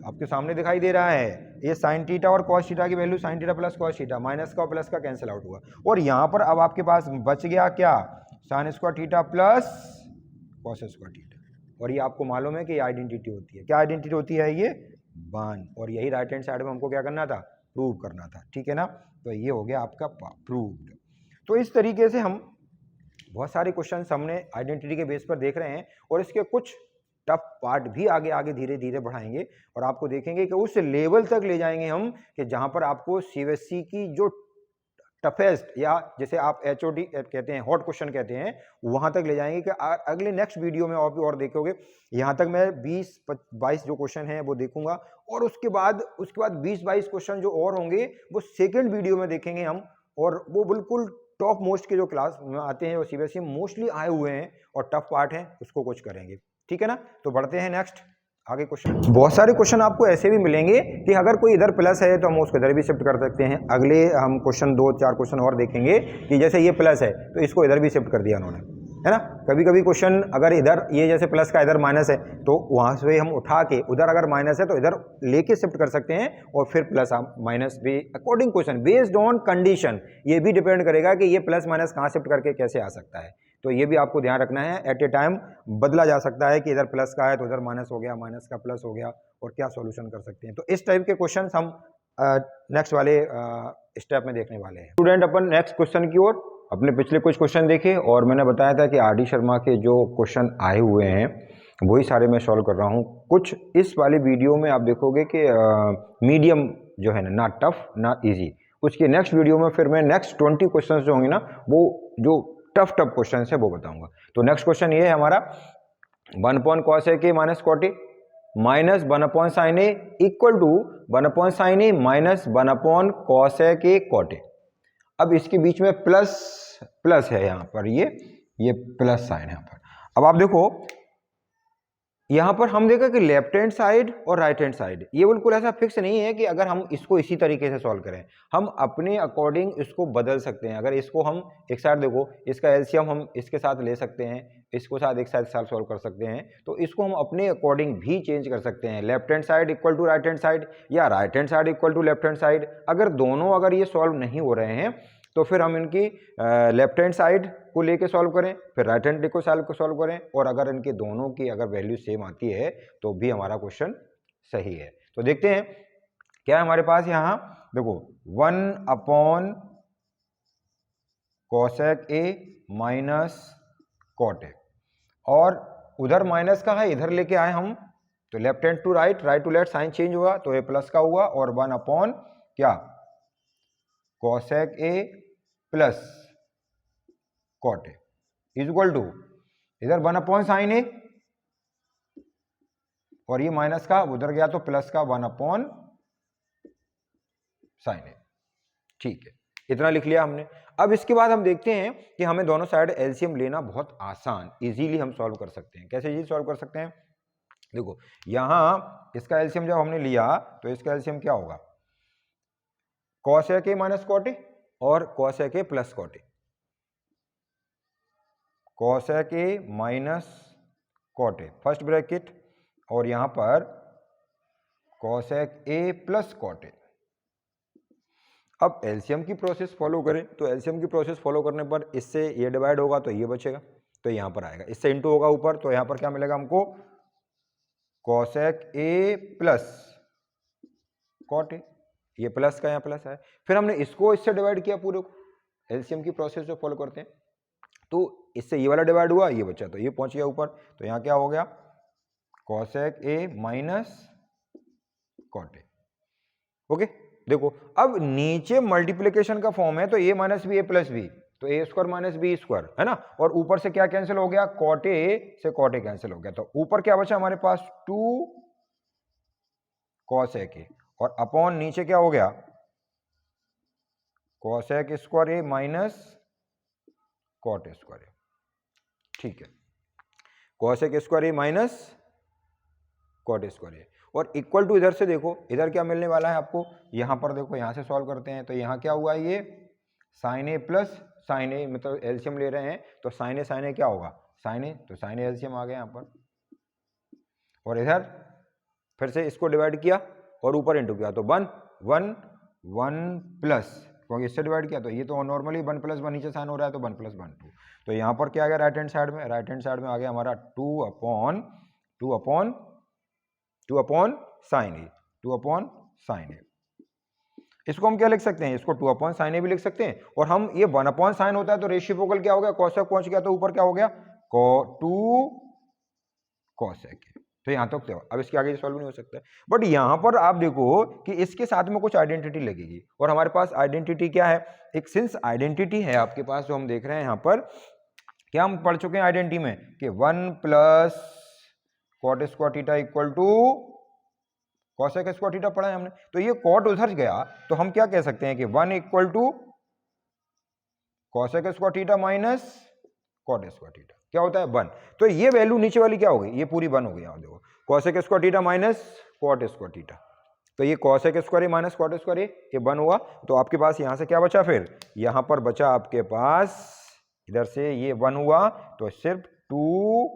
आपके सामने दिखाई दे रहा है, ये साइन थीटा और कॉस थीटा की value sign theta plus cos theta, minus का और प्लस का कैंसिल आउट हुआ, और यहां पर अब आपके पास बच गया क्या, sign square theta plus cos square theta, और ये आपको मालूम है कि ये आइडेंटिटी होती है, क्या आइडेंटिटी होती है, ये 1, और यही राइट हैंड साइड में हमको क्या करना था, प्रूव करना था, ठीक है ना। तो ये हो गया आपका प्रूव्ड। तो इस तरीके से हम बहुत सारे क्वेश्चन हमने आइडेंटिटी के बेस पर देख रहे हैं, और इसके कुछ टफ पार्ट भी आगे आगे धीरे धीरे बढ़ाएंगे, और आपको देखेंगे कि उस लेवल तक ले जाएंगे हम कि जहां पर आपको सीबीएसई की जो टफेस्ट, या जैसे आप HOD कहते हैं, हॉट क्वेश्चन कहते हैं, वहां तक ले जाएंगे कि अगले नेक्स्ट वीडियो में और देखोगे, यहां तक मैं 20-22 जो क्वेश्चन हैं वो देखूंगा, और उसके बाद 20-22 क्वेश्चन जो और होंगे वो सेकंड वीडियो में देखेंगे हम, और वो बिल्कुल टॉप मोस्ट के जो क्लास में आते हैं, वो सीबीएसई मोस्टली आए हुए हैं और टफ पार्ट है, उसको कुछ करेंगे, ठीक है ना। तो बढ़ते हैं नेक्स्ट आगे क्वेश्चन। बहुत सारे क्वेश्चन आपको ऐसे भी मिलेंगे कि अगर कोई इधर प्लस है तो हम उसको इधर भी शिफ्ट कर सकते हैं, अगले हम क्वेश्चन 2-4 क्वेश्चन और देखेंगे कि जैसे ये प्लस है तो इसको इधर भी शिफ्ट कर दिया उन्होंने, है ना। कभी कभी क्वेश्चन अगर इधर ये जैसे प्लस का इधर माइनस है तो वहां से हम उठा के उधर अगर माइनस है तो इधर लेके शिफ्ट कर सकते हैं, और फिर प्लस माइनस भी according question based on condition, ये भी डिपेंड करेगा कि ये प्लस माइनस कहाँ शिफ्ट करके कैसे आ सकता है, तो ये भी आपको ध्यान रखना है। एट ए टाइम बदला जा सकता है कि इधर प्लस का है तो उधर माइनस हो गया, माइनस का प्लस हो गया, और क्या सॉल्यूशन कर सकते हैं। तो इस टाइप के क्वेश्चन हम नेक्स्ट वाले स्टेप में देखने वाले हैं। स्टूडेंट, अपन नेक्स्ट क्वेश्चन की ओर, अपने पिछले कुछ क्वेश्चन देखे और मैंने बताया था कि RD शर्मा के जो क्वेश्चन आए हुए हैं वही सारे मैं सॉल्व कर रहा हूँ। कुछ इस वाले वीडियो में आप देखोगे कि मीडियम जो है ना टफ ना इजी, उसके नेक्स्ट वीडियो में फिर मैं नेक्स्ट 20 क्वेश्चन जो होंगे ना वो जो टफ क्वेश्चन है वो बताऊंगा। तो नेक्स्ट क्वेश्चन ये है हमारा 1 अपॉन कॉस ए के minus cot a minus 1 upon sine a equal to 1 upon sine a minus 1 upon cos a के कॉट ए। अब इसके बीच में प्लस है यहाँ पर, ये प्लस साइन है यहाँ पर। अब आप देखो यहाँ पर हम देखा कि लेफ्ट हैंड साइड और राइट हैंड साइड ये बिल्कुल ऐसा फिक्स नहीं है कि अगर हम इसको इसी तरीके से सॉल्व करें, हम अपने अकॉर्डिंग इसको बदल सकते हैं। अगर इसको हम एक साइड देखो, इसका एलसीएम हम इसके साथ ले सकते हैं, इसको साथ एक साथ सॉल्व कर सकते हैं, तो इसको हम अपने अकॉर्डिंग भी चेंज कर सकते हैं। Left hand side equal to right hand side या right hand side equal to left hand side. अगर दोनों अगर ये सॉल्व नहीं हो रहे हैं तो फिर हम इनकी लेफ्ट हैंड साइड को लेके सॉल्व करें, फिर राइट हैंड को सॉल्व करें, और अगर इनके दोनों की अगर वैल्यू सेम आती है तो भी हमारा क्वेश्चन सही है। तो देखते हैं क्या है हमारे पास यहाँ। देखो 1 upon cosec a minus cot a, और उधर माइनस का है इधर लेके आए हम, तो left hand to right, right to left, sign change हुआ तो ये प्लस का हुआ, और 1 अपॉन क्या cosec a plus cot a is equal to इधर 1 अपॉन साइन ए, और ये माइनस का उधर गया तो प्लस का 1 अपॉन साइन ए। ठीक है, इतना लिख लिया हमने। अब इसके बाद हम देखते हैं कि हमें दोनों साइड एलसीएम लेना बहुत आसान, इजीली हम सॉल्व कर सकते हैं। कैसे इजीली सॉल्व कर सकते हैं? देखो यहां इसका एलसीएम जब हमने लिया तो इसका एलसीएम क्या होगा, कॉस ए के माइनस कॉट ए और कॉस ए के plus cot a, cos a के minus cot a first bracket, और यहां पर cos a plus cot a. अब एलसीएम की प्रोसेस फॉलो करें तो एलसीएम की प्रोसेस फॉलो करने पर इससे ये डिवाइड होगा तो ये बचेगा, तो यहां पर आएगा, इससे इंटू होगा ऊपर, तो यहां पर क्या मिलेगा हमको, cos a plus cot a, ये प्लस का यहाँ प्लस है। फिर हमने इसको इससे डिवाइड किया पूरे को, एलसीएम की प्रोसेस जो फॉलो करते हैं, तो इससे ये वाला डिवाइड हुआ, ये बचा तो ये पहुंच गया ऊपर, तो यहाँ क्या हो गया, cosec a minus cot a. Okay, देखो अब नीचे मल्टीप्लिकेशन का फॉर्म है तो a minus B A plus b, तो a square minus b square है ना, और ऊपर से क्या कैंसिल हो गया, कॉट ए से कॉट ए कैंसिल हो गया, तो ऊपर क्या बचा हमारे पास 2 कॉस ए के, और अपॉन नीचे क्या हो गया cos a square a minus cot a square a, ठीक है, cos a square a minus cot a square a, और इक्वल टू इधर से देखो इधर क्या मिलने वाला है आपको, यहां पर देखो यहां से सॉल्व करते हैं, तो यहां क्या हुआ ये साइन ए प्लस साइन ए, मतलब एलसीएम ले रहे हैं तो साइन ए क्या होगा साइन ए, तो साइन ए एलसीएम आ गया यहाँ पर, और इधर फिर से इसको डिवाइड किया और ऊपर इंटू किया तो 1 1 1 प्लस, क्योंकि इससे डिवाइड किया तो ये तो नॉर्मली 1 प्लस 1 नीचे साइन हो रहा है तो 1 प्लस 1 2, तो यहाँ पर क्या आ गया राइट हैंड साइड में, राइट हैंड साइड में आ गया हमारा 2 अपॉन साइन ए, इसको हम क्या लिख सकते हैं, इसको 2 अपॉन साइन ए भी लिख सकते हैं, और हम ये 1 अपॉन साइन होता है तो रेशिप्रोकल क्या हो गया कॉसेक पहुंच गया, तो ऊपर क्या हो गया 2 कॉसेक, तो यहां तक तो अब इसके आगे सॉल्व नहीं हो सकता है, बट यहां पर आप देखो कि इसके साथ में कुछ आइडेंटिटी लगेगी, और हमारे पास आइडेंटिटी क्या है, एक सिंस आइडेंटिटी है आपके पास जो हम देख रहे हैं यहाँ पर, क्या हम पढ़ चुके हैं आइडेंटिटी में कि 1 plus cot square theta equal to cosec square theta पढ़ा है हमने, तो ये कॉट उधर गया तो हम क्या कह सकते हैं कि 1 equal to cosec square theta minus cot square theta, क्या होता है 1, तो ये वैल्यू नीचे वाली क्या हो गई, ये पूरी 1 हो गई, देखो cosec square theta minus cot square theta, तो ये cosec square minus cot square ये 1 हुआ, तो आपके पास यहां से क्या बचा, फिर यहां पर बचा आपके पास इधर से ये 1 हुआ, तो सिर्फ 2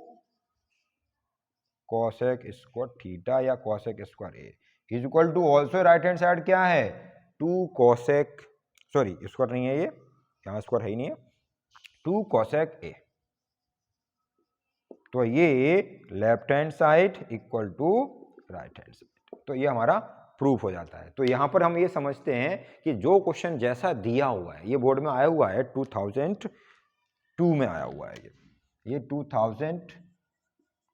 कॉसेक स्क्वायर थीटा या cosec square a is equal to, also right hand side क्या है 2 कॉसेक, सॉरी स्क्वायर नहीं है ये, यहां स्क्वायर है ही नहीं है, 2 कॉसेक ए, तो ये left hand side equal to right hand side, तो ये हमारा प्रूफ हो जाता है। तो यहां पर हम ये समझते हैं कि जो क्वेश्चन जैसा दिया हुआ है, ये बोर्ड में आया हुआ है 2002 में आया हुआ है, ये 2002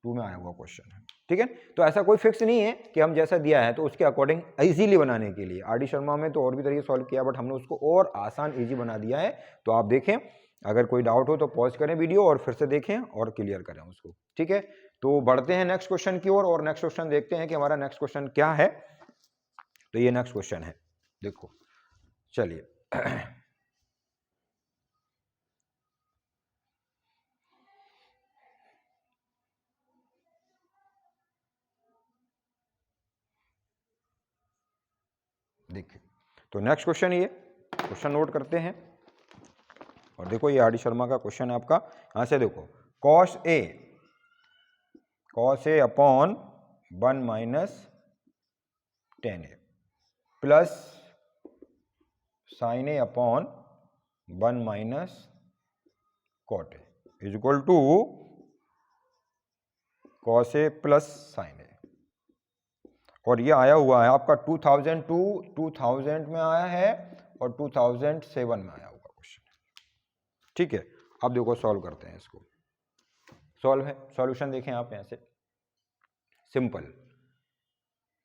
में आया हुआ क्वेश्चन है, ठीक है, तो ऐसा कोई फिक्स नहीं है कि हम जैसा दिया है तो उसके अकॉर्डिंग इजीली बनाने के लिए, आर डी शर्मा में तो और भी तरीके सॉल्व किया, बट हमने उसको और आसान इजी बना दिया है, तो आप देखें, अगर कोई डाउट हो तो पॉज करें वीडियो और फिर से देखें और क्लियर करें उसको, ठीक है। तो बढ़ते हैं नेक्स्ट क्वेश्चन की ओर, और नेक्स्ट क्वेश्चन देखते हैं कि हमारा नेक्स्ट क्वेश्चन क्या है। तो ये नेक्स्ट क्वेश्चन है, देखो चलिए देखिए, तो नेक्स्ट क्वेश्चन, ये क्वेश्चन नोट करते हैं, और देखो ये आर डी शर्मा का क्वेश्चन है आपका, यहां से देखो cos a upon 1 minus tan a plus sine a upon 1 minus cot a is equal to cos a plus sine a, और ये आया हुआ है आपका 2000 में आया है और 2007 में आया हुआ क्वेश्चन, ठीक है। अब देखो सॉल्व करते हैं इसको, सॉल्व है, सॉल्यूशन देखें आप यहां से, सिंपल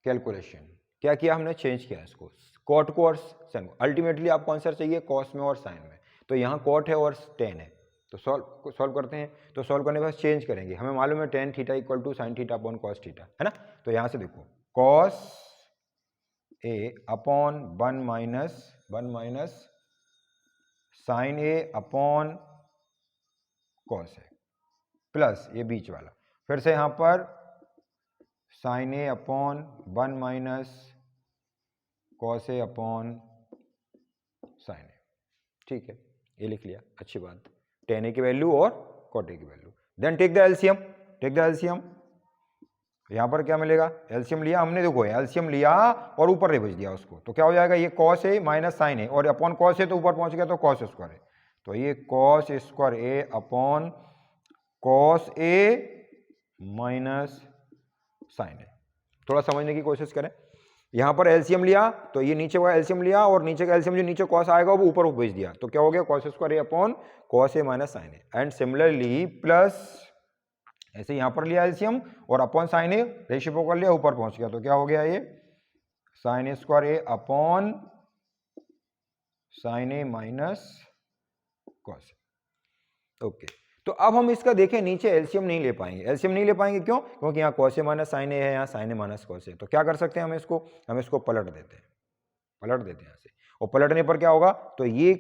कैलकुलेशन, क्या किया हमने, चेंज किया इसको, कॉट को और साइन को, अल्टीमेटली आपको आंसर चाहिए कॉस में और साइन में, तो यहाँ कॉट है और टेन है, तो सॉल्व करते हैं, तो सॉल्व करने के बाद चेंज करेंगे, हमें मालूम है tan theta equal to sine theta upon cos theta, है ना, तो यहाँ से देखो cos a upon 1 minus sine a upon cos a plus ये बीच वाला, फिर से यहाँ पर sine a upon 1 minus cos a upon sine a, ठीक है, ये लिख लिया, अच्छी बात, टेन ए की वैल्यू और कॉट ए की value, then take the LCM, यहां पर क्या मिलेगा, एलसीएम लिया हमने, देखो एलसीएम लिया और ऊपर रिवर्स दिया उसको, तो क्या हो जाएगा, ये cos a minus sine a, और अपॉन कॉस ए तो ऊपर पहुंच गया तो कॉस स्क्वायर ए, तो ये cos square a upon cos a minus sine ए, थोड़ा समझने की कोशिश करें, यहां पर एलसीएम लिया तो ये नीचे का एलसीएम लिया, और नीचे का एलसीएम जो नीचे कॉस आएगा वो ऊपर भेज दिया, तो क्या हो गया cos square a upon cos a minus sine a, and similarly plus ऐसे यहां पर लिया एलसीएम और अपॉन साइन ए रेशिप्रोकल लिया, ऊपर पहुंच गया, तो क्या हो गया, ये sine square a upon sine a minus cos. Okay, तो अब हम इसका देखें, नीचे एलसीएम नहीं ले पाएंगे। एलसीएम नहीं ले पाएंगे क्यों? क्योंकि यहाँ कॉस ए माइनस साइन ए है, यहाँ साइन ए माइनस कॉस ए। तो क्या कर सकते हैं हम इसको पलट देते हैं, यहाँ से। और पलटने पर क्या होगा? तो ये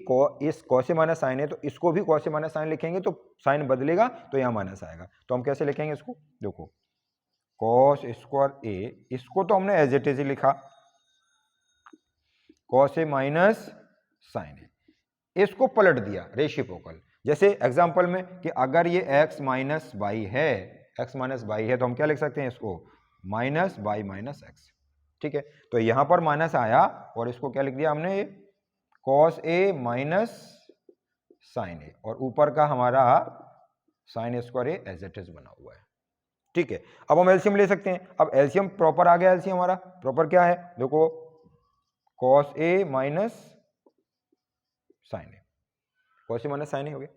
इस कॉस ए माइनस साइन ए, तो इसको भी कॉस ए माइनस साइन लिखेंगे तो साइन बदलेगा, तो यहाँ माइनस आएगा। तो हम कैसे लिखेंगे इसको? देखो, कॉस स्क्वायर ए, इसको तो हमने एज इट इज लिखा, कॉस ए माइनस साइन ए, इसको पलट दिया रेसिप्रोकल। जैसे एग्जांपल में कि अगर ये x माइनस बाई है, तो हम क्या लिख सकते हैं इसको? Minus by minus x. ठीक है, तो यहां पर माइनस आया और इसको क्या लिख दिया हमने? Cos a minus sine a, और ऊपर का हमारा sine square a as it is बना हुआ है। ठीक है, अब हम एलसीएम ले सकते हैं। अब एलसीएम प्रॉपर आ गया। एलसीएम हमारा प्रॉपर क्या है? देखो, cos a minus sine a, cos a minus sine ए हो गया।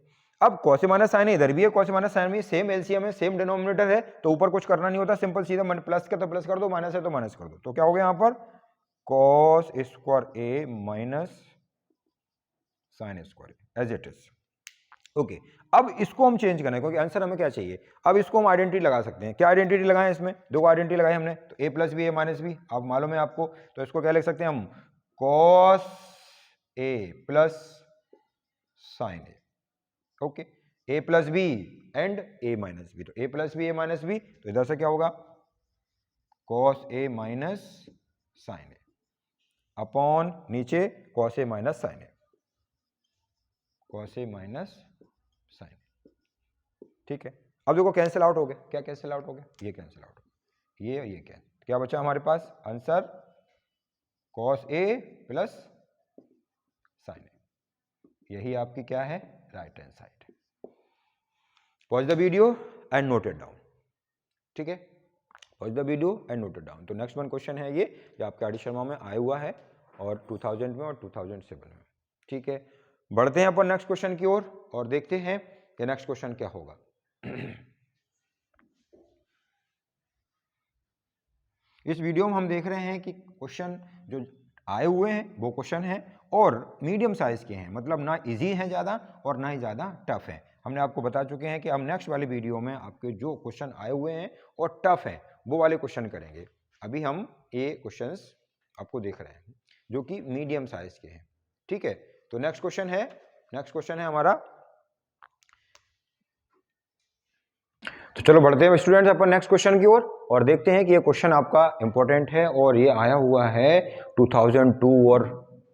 अब कॉस ए माइनस साइन ए इधर भी है, कॉस ए माइनस साइन में सेम एलसीएम है, सेम डिनोमिनेटर है, तो ऊपर कुछ करना नहीं होता, सिंपल सीधा प्लस का तो प्लस कर दो, माइनस है तो माइनस कर दो। तो क्या हो गया यहाँ पर? Cos square a minus sine square as it is. Okay, अब इसको हम चेंज करना है क्योंकि आंसर हमें क्या चाहिए। अब इसको हम आइडेंटिटी लगा सकते हैं। क्या आइडेंटिटी लगाएं इसमें? दो आइडेंटिटी लगाई हमने, तो a plus b a minus B, अब मालूम है आपको। तो इसको क्या लिख सकते हैं हम? Cos a plus sine a. Okay, a plus b and a minus b, तो a plus b a minus b, तो इधर से क्या होगा? Cos a minus sine a upon नीचे cos a minus sine a, cos a minus sine. ठीक है, अब देखो कैंसिल आउट हो गया। क्या कैंसिल आउट हो गया? ये कैंसिल आउट हो गया, ये क्या बचा हमारे पास? Answer cos a plus sine ए। यही आपकी क्या है? Right hand side. Pause the video and note it down. ठीक है, pause the video and note it down. तो नेक्स्ट वन क्वेश्चन है ये, जो आपके आर डी शर्मा में आया हुआ है और 2000 में और 2007 में। ठीक है, बढ़ते हैं अपन नेक्स्ट क्वेश्चन की ओर और देखते हैं कि नेक्स्ट क्वेश्चन क्या होगा। इस वीडियो में हम देख रहे हैं कि क्वेश्चन जो आए हुए हैं वो क्वेश्चन हैं और मीडियम साइज के हैं, मतलब ना इजी हैं ज़्यादा और ना ही ज़्यादा टफ है। हमने आपको बता चुके हैं कि हम नेक्स्ट वाली वीडियो में आपके जो क्वेश्चन आए हुए हैं और टफ है वो वाले क्वेश्चन करेंगे। अभी हम ये क्वेश्चंस आपको देख रहे हैं जो कि मीडियम साइज के हैं। ठीक है, तो नेक्स्ट क्वेश्चन है हमारा। तो चलो बढ़ते हैं स्टूडेंट्स अपन नेक्स्ट क्वेश्चन की ओर और देखते हैं कि ये क्वेश्चन आपका इंपॉर्टेंट है और ये आया हुआ है 2002 और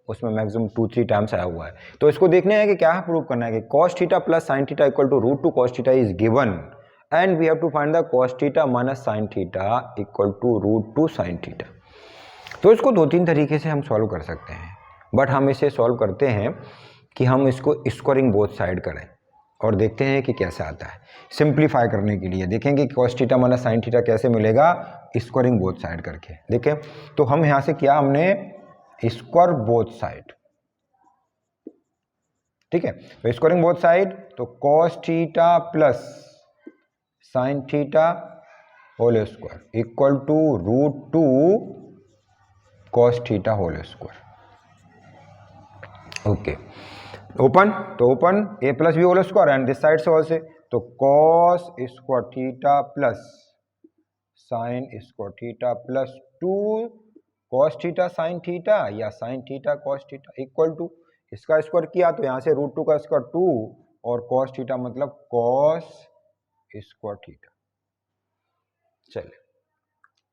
उसमें मैक्सिमम 2-3 टाइम्स आया हुआ है। तो इसको देखने हैं कि क्या प्रूव करना है कि cos theta plus sin theta equal to √2 cos theta is given and we have to find the cos theta minus sin theta equal to √2 sin theta. तो इसको 2-3 तरीके से हम सॉल्व कर सकते हैं, बट हम इसे सॉल्व करते हैं कि हम इसको स्क्वायरिंग बोथ साइड करें और देखते हैं कि कैसे आता है। सिंप्लीफाई करने के लिए देखेंगे कि cos theta minus sin theta कैसे मिलेगा स्क्वायरिंग बोथ साइड करके। देखें तो हम यहाँ से किया हमने स्क्वायर बोथ साइड। ठीक है, तो स्क्वायरिंग बोथ साइड, तो cos theta plus sin theta whole square equal to √2 cos theta whole square. Okay, open, तो open a plus b whole square and this side से ऑल से, तो cos square theta plus sin square theta plus 2 cos theta sin theta या sin theta cos theta equal to, इसका स्क्वायर किया तो यहाँ से √2 का स्क्वायर 2 और cos थीटा मतलब cos स्क्वायर थीटा। चलिए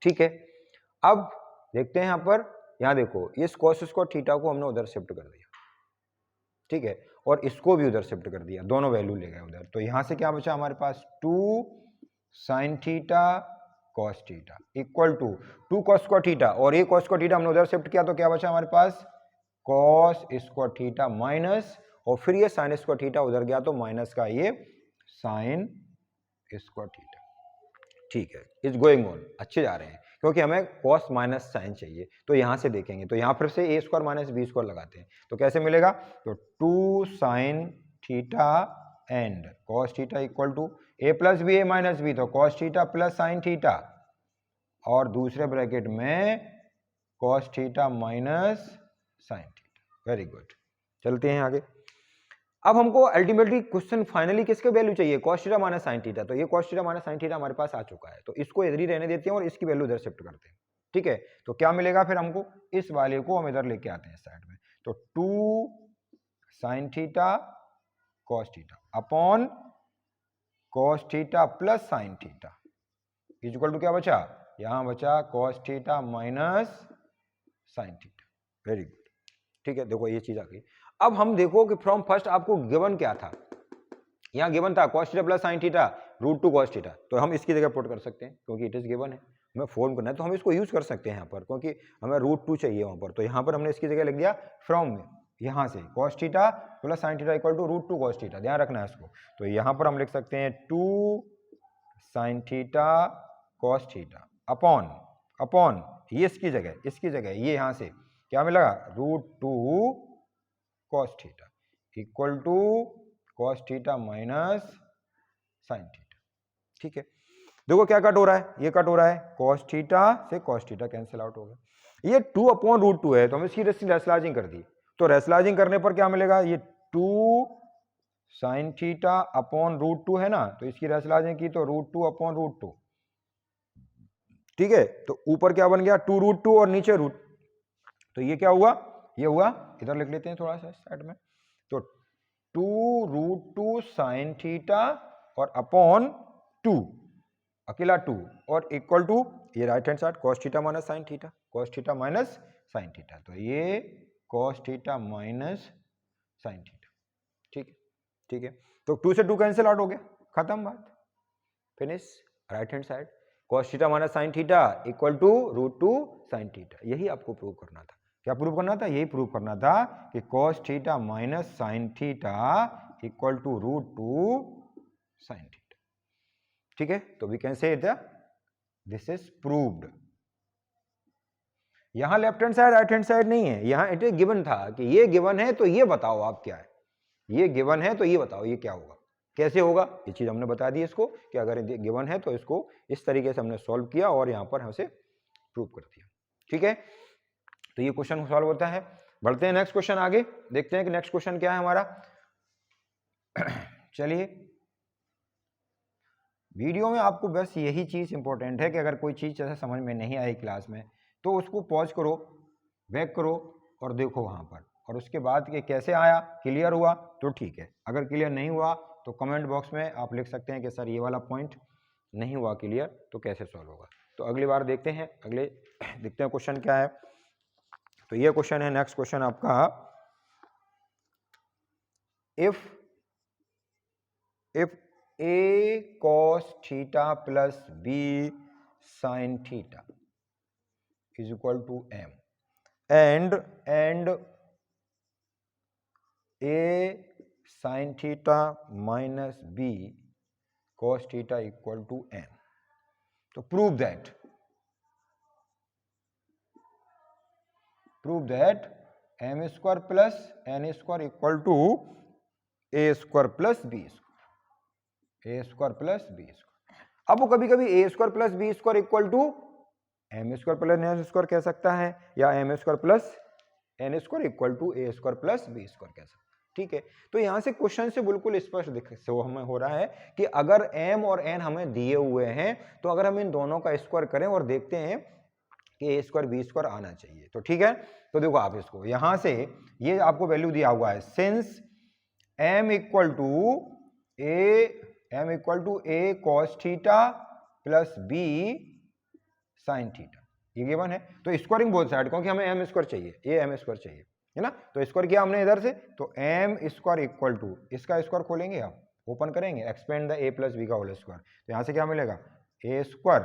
ठीक है, अब देखते हैं यहाँ देखो इस cos स्क्वायर थीटा को हमने उधर शिफ्ट कर दिया। ठीक है, और इसको भी उधर शिफ्ट कर दिया, दोनों वैल्यू ले गए उधर। तो यहां से क्या बचा हमारे पास 2 sin theta cos theta equal to 2 cos square theta और ये cos स्क्वायर थीटा हमने उधर शिफ्ट किया तो क्या बचा हमारे पास cos स्क्वायर थीटा माइनस, और फिर ये sin स्क्वायर थीटा उधर गया तो माइनस का ये sin स्क्वायर थीटा। ठीक है, इज गोइंग ऑन, अच्छे जा रहे हैं क्योंकि हमें cos माइनस sin चाहिए। तो यहां से देखेंगे तो यहां फिर से a square minus b square लगाते हैं तो कैसे मिलेगा, तो 2 sin theta and cos theta equal to a plus b a minus b, तो cos theta plus sin theta और दूसरे ब्रैकेट में cos theta minus sine theta. Very good, चलते हैं आगे। अब हमको अल्टीमेटली क्वेश्चन फाइनली किसके वैल्यू चाहिए, cos theta minus sine theta. तो ये cos theta minus sine theta हमारे पास आ चुका है, तो इसको इधर ही रहने देते हैं और इसकी वैल्यू इधर शिफ्ट करते हैं। ठीक है, तो क्या मिलेगा फिर हमको, इस वाले को हम इधर लेके आते हैं साइड में। तो 2 sine theta cos theta upon cos theta plus sine theta equal to क्या बचा, यहां बचा cos theta minus sine theta. Very good, ठीक है, देखो ये चीज आ गई। अब हम देखो कि फ्रॉम फर्स्ट आपको गिवन क्या था, यहां गिवन था cos theta plus sin theta √2 cos theta. तो हम इसकी जगह पुट कर सकते हैं क्योंकि इट इज गिवन है, हमें फॉर्म करना है तो हम इसको यूज कर सकते हैं यहाँ पर, क्योंकि हमें √2 चाहिए वहां पर। तो यहाँ पर हमने इसकी जगह लिख दिया फ्रॉम में, यहाँ से cos theta plus sin theta equal to √2 cos theta, ध्यान रखना है इसको। तो यहाँ पर हम लिख सकते हैं 2 sin theta cos theta upon ये इसकी जगह ये यहाँ से क्या मिलेगा, √2 cos theta equal to cos theta minus sine theta. ठीक है, देखो क्या कट हो रहा है, ये कट हो रहा है, cos थीटा से cos थीटा कैंसिल आउट हो गया। ये 2 अपॉन √2 है तो हम इसकी रेशनलाइजिंग कर दी। तो रेशनलाइजिंग करने पर क्या मिलेगा, ये 2 साइन थीटा अपॉन √2 है ना, तो इसकी रेशनलाइजिंग की तो √2 अपॉन √2। ठीक है, तो ऊपर क्या बन गया 2√2 और नीचे रूट, तो ये क्या हुआ, ये हुआ, इधर लिख लेते हैं थोड़ा सा साइड में। तो 2√2 साइन थीटा और अपॉन 2 अकेला 2 और इक्वल टू ये right hand side cos theta minus sine theta, cos theta minus sine theta. तो ये cos theta minus sine theta. ठीक है, ठीक है, तो 2 से 2 कैंसिल आउट हो गया, खत्म बात, finish. Right hand side cos theta minus sine theta equal to √2 sine theta. यही आपको प्रूव करना था। क्या प्रूव करना था, यही प्रूव करना था कि cos theta minus sine theta equal to √2 sine theta. ठीक है, तो we can say this is proved. यहां left hand side right hand side नहीं है, यहां इट इज गिवन था कि ये गिवन है तो ये बताओ आप क्या है, ये गिवन है तो ये बताओ ये क्या होगा, कैसे होगा, ये चीज हमने बता दी इसको कि अगर गिवन है तो इसको इस तरीके से हमने सॉल्व किया और यहां पर हमसे प्रूव कर दिया। ठीक है, तो ये क्वेश्चन सॉल्व होता है। बढ़ते हैं नेक्स्ट क्वेश्चन आगे, देखते हैं कि नेक्स्ट क्वेश्चन क्या है हमारा। चलिए, वीडियो में आपको बस यही चीज इंपॉर्टेंट है कि अगर कोई चीज जैसे समझ में नहीं आई क्लास में तो उसको पॉज करो, बैक करो और देखो वहां पर, और उसके बाद कि कैसे आया, क्लियर हुआ तो ठीक है, अगर क्लियर नहीं हुआ तो कमेंट बॉक्स में आप लिख सकते हैं कि सर ये वाला पॉइंट नहीं हुआ क्लियर, तो कैसे सॉल्व होगा। तो अगली बार देखते हैं, देखते हैं क्वेश्चन क्या है। तो ये क्वेश्चन है नेक्स्ट क्वेश्चन आपका, if a cos theta plus b sin theta is equal to m and a sin theta minus b cos theta equal to m, तो prove that m square plus n square equal to a square plus b square, a square plus b square। अब वो कभी कभी a square plus b square equal to m square plus n square कह सकता है, या m square plus n square equal to a square plus b square कह सकता है। ठीक है, तो यहां से क्वेश्चन से बिल्कुल स्पष्ट हमें हो रहा है कि अगर m और n हमें दिए हुए हैं तो अगर हम इन दोनों का स्क्वायर करें और देखते हैं कि a स्क्वायर b स्क्वायर आना चाहिए। तो ठीक है, तो देखो आप इसको यहां से ये आपको वैल्यू दिया हुआ है, since m equal to a cos theta plus b sin theta, ये गिवन है। तो स्क्वायरिंग बोथ साइड, क्योंकि हमें m स्क्वायर चाहिए, ये m स्क्वायर चाहिए है ना, तो स्क्वायर किया हमने इधर से, तो m स्क्वायर इक्वल टू, इसका स्क्वायर खोलेंगे आप, ओपन करेंगे, expand the a plus B का होल स्क्वायर, तो यहां से क्या मिलेगा, a square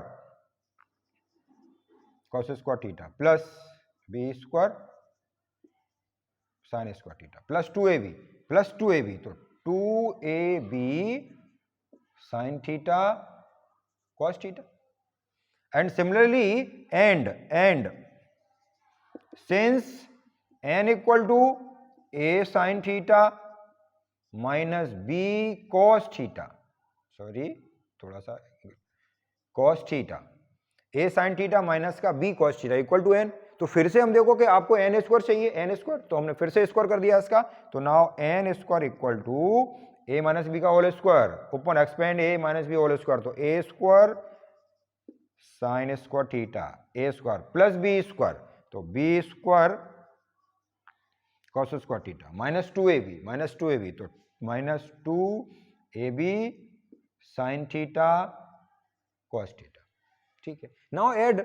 cos square theta plus b square sin square theta plus 2ab, तो 2ab sin theta cos theta. And similarly, and since n equal to a sin theta minus b cos theta, sorry थोड़ा सा, cos theta, a sin theta minus का b cos theta equal to n, तो फिर से हम देखो कि आपको एन स्क्वायर चाहिए, एन स्क्वायर, तो हमने फिर से स्क्वायर कर दिया इसका, तो now n square equal to a minus b का whole square open expand a minus b whole square, तो a square sine square theta a square plus B square, तो b square cos square theta minus 2ab तो minus 2ab sine theta cos theta. ठीक है, नाउ ऐड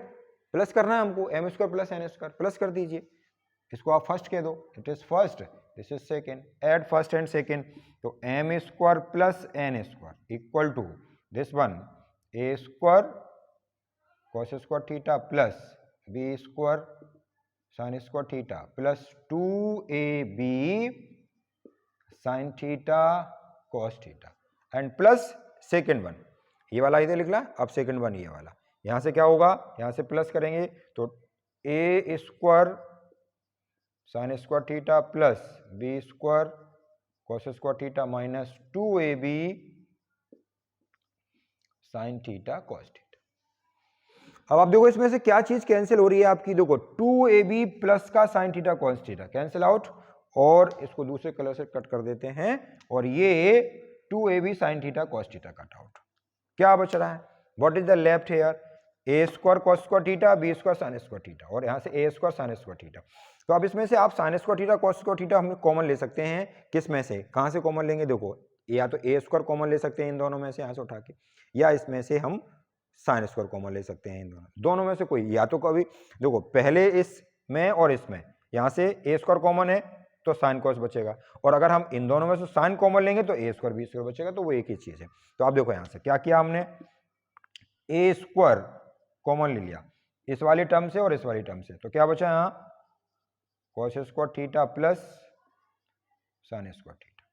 प्लस करना है हमको, m square plus n square, plus कर दीजिए, इसको आप फर्स्ट कह दो, it is first, this is second, add first and second, तो m square plus n square equal to this one a square cos square theta plus B square sine square theta plus 2ab sine theta cos theta and plus second one, ये वाला इधर लिख ला, अब सेकेंड वन ये वाला, यहां से क्या होगा, यहां से प्लस करेंगे तो a square sine square theta plus B square cos square theta minus 2ab sine theta cos theta. अब आप देखो इसमें से क्या चीज कैंसिल हो रही है आपकी, देखो 2ab प्लस का sign theta cos theta cancel out, और इसको दूसरे कलर से कट कर देते हैं, और ये 2ab sine theta cos theta cut out, क्या बच रहा है, what is the left here, a square cos square theta b square sine square theta, और यहाँ से a square sine square theta. तो अब इसमें से आप sine square theta cos square theta हम कॉमन ले सकते हैं, किस में से, कहाँ से कॉमन लेंगे, देखो या तो ए स्क्वायर कॉमन ले सकते हैं इन दोनों में से यहाँ से उठा के, या इसमें से हम साइन स्क्वायर कॉमन ले सकते हैं इन दोनों में से कोई, या तो कभी देखो पहले इसमें और इसमें, यहाँ से ए स्क्वायर कॉमन है तो साइन कॉस बचेगा, और अगर हम इन दोनों में से साइन कॉमन लेंगे तो ए स्क्वायर बी स्क्वायर बचेगा, तो वो एक ही चीज है। तो आप देखो यहाँ से क्या किया हमने, ए स्क्वायर कॉमन ले लिया इस वाली टर्म से और इस वाली टर्म से, तो क्या बचा यहाँ cos square theta plus sign square theta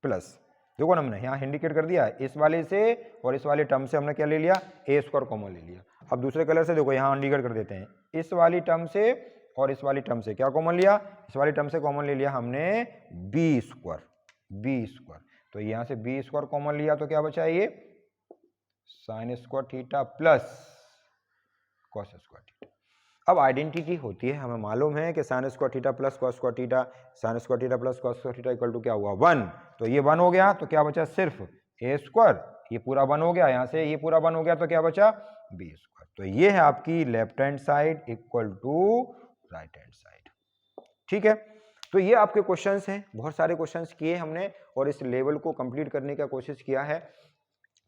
plus, देखो ना हमने यहाँ इंडिकेट कर दिया इस वाले से और इस वाले टर्म से हमने क्या ले लिया, ए स्क्वायर कॉमन ले लिया। अब दूसरे कलर से देखो यहाँ इंडिकेट कर देते हैं, इस वाली टर्म से और इस वाली टर्म से क्या कॉमन लिया, इस वाली टर्म से कॉमन ले लिया हमने बी स्क्वायर, तो यहाँ से बी स्क्वायर कॉमन लिया तो क्या बचा ये sine square theta plus cos square theta. अब आइडेंटिटी होती है, हमें मालूम है कि sine square theta plus cos square theta, sine square theta plus cos square theta equal to क्या हुआ 1, तो ये 1 हो गया, तो क्या बचा सिर्फ ए स्क्वायर, ये पूरा 1 हो गया, यहाँ से ये पूरा 1 हो गया, तो क्या बचा बी स्क्वायर। तो ये है आपकी left hand side equal to right hand side. ठीक है, तो ये आपके क्वेश्चंस हैं, बहुत सारे क्वेश्चंस किए हमने, और इस लेवल को कंप्लीट करने का कोशिश किया है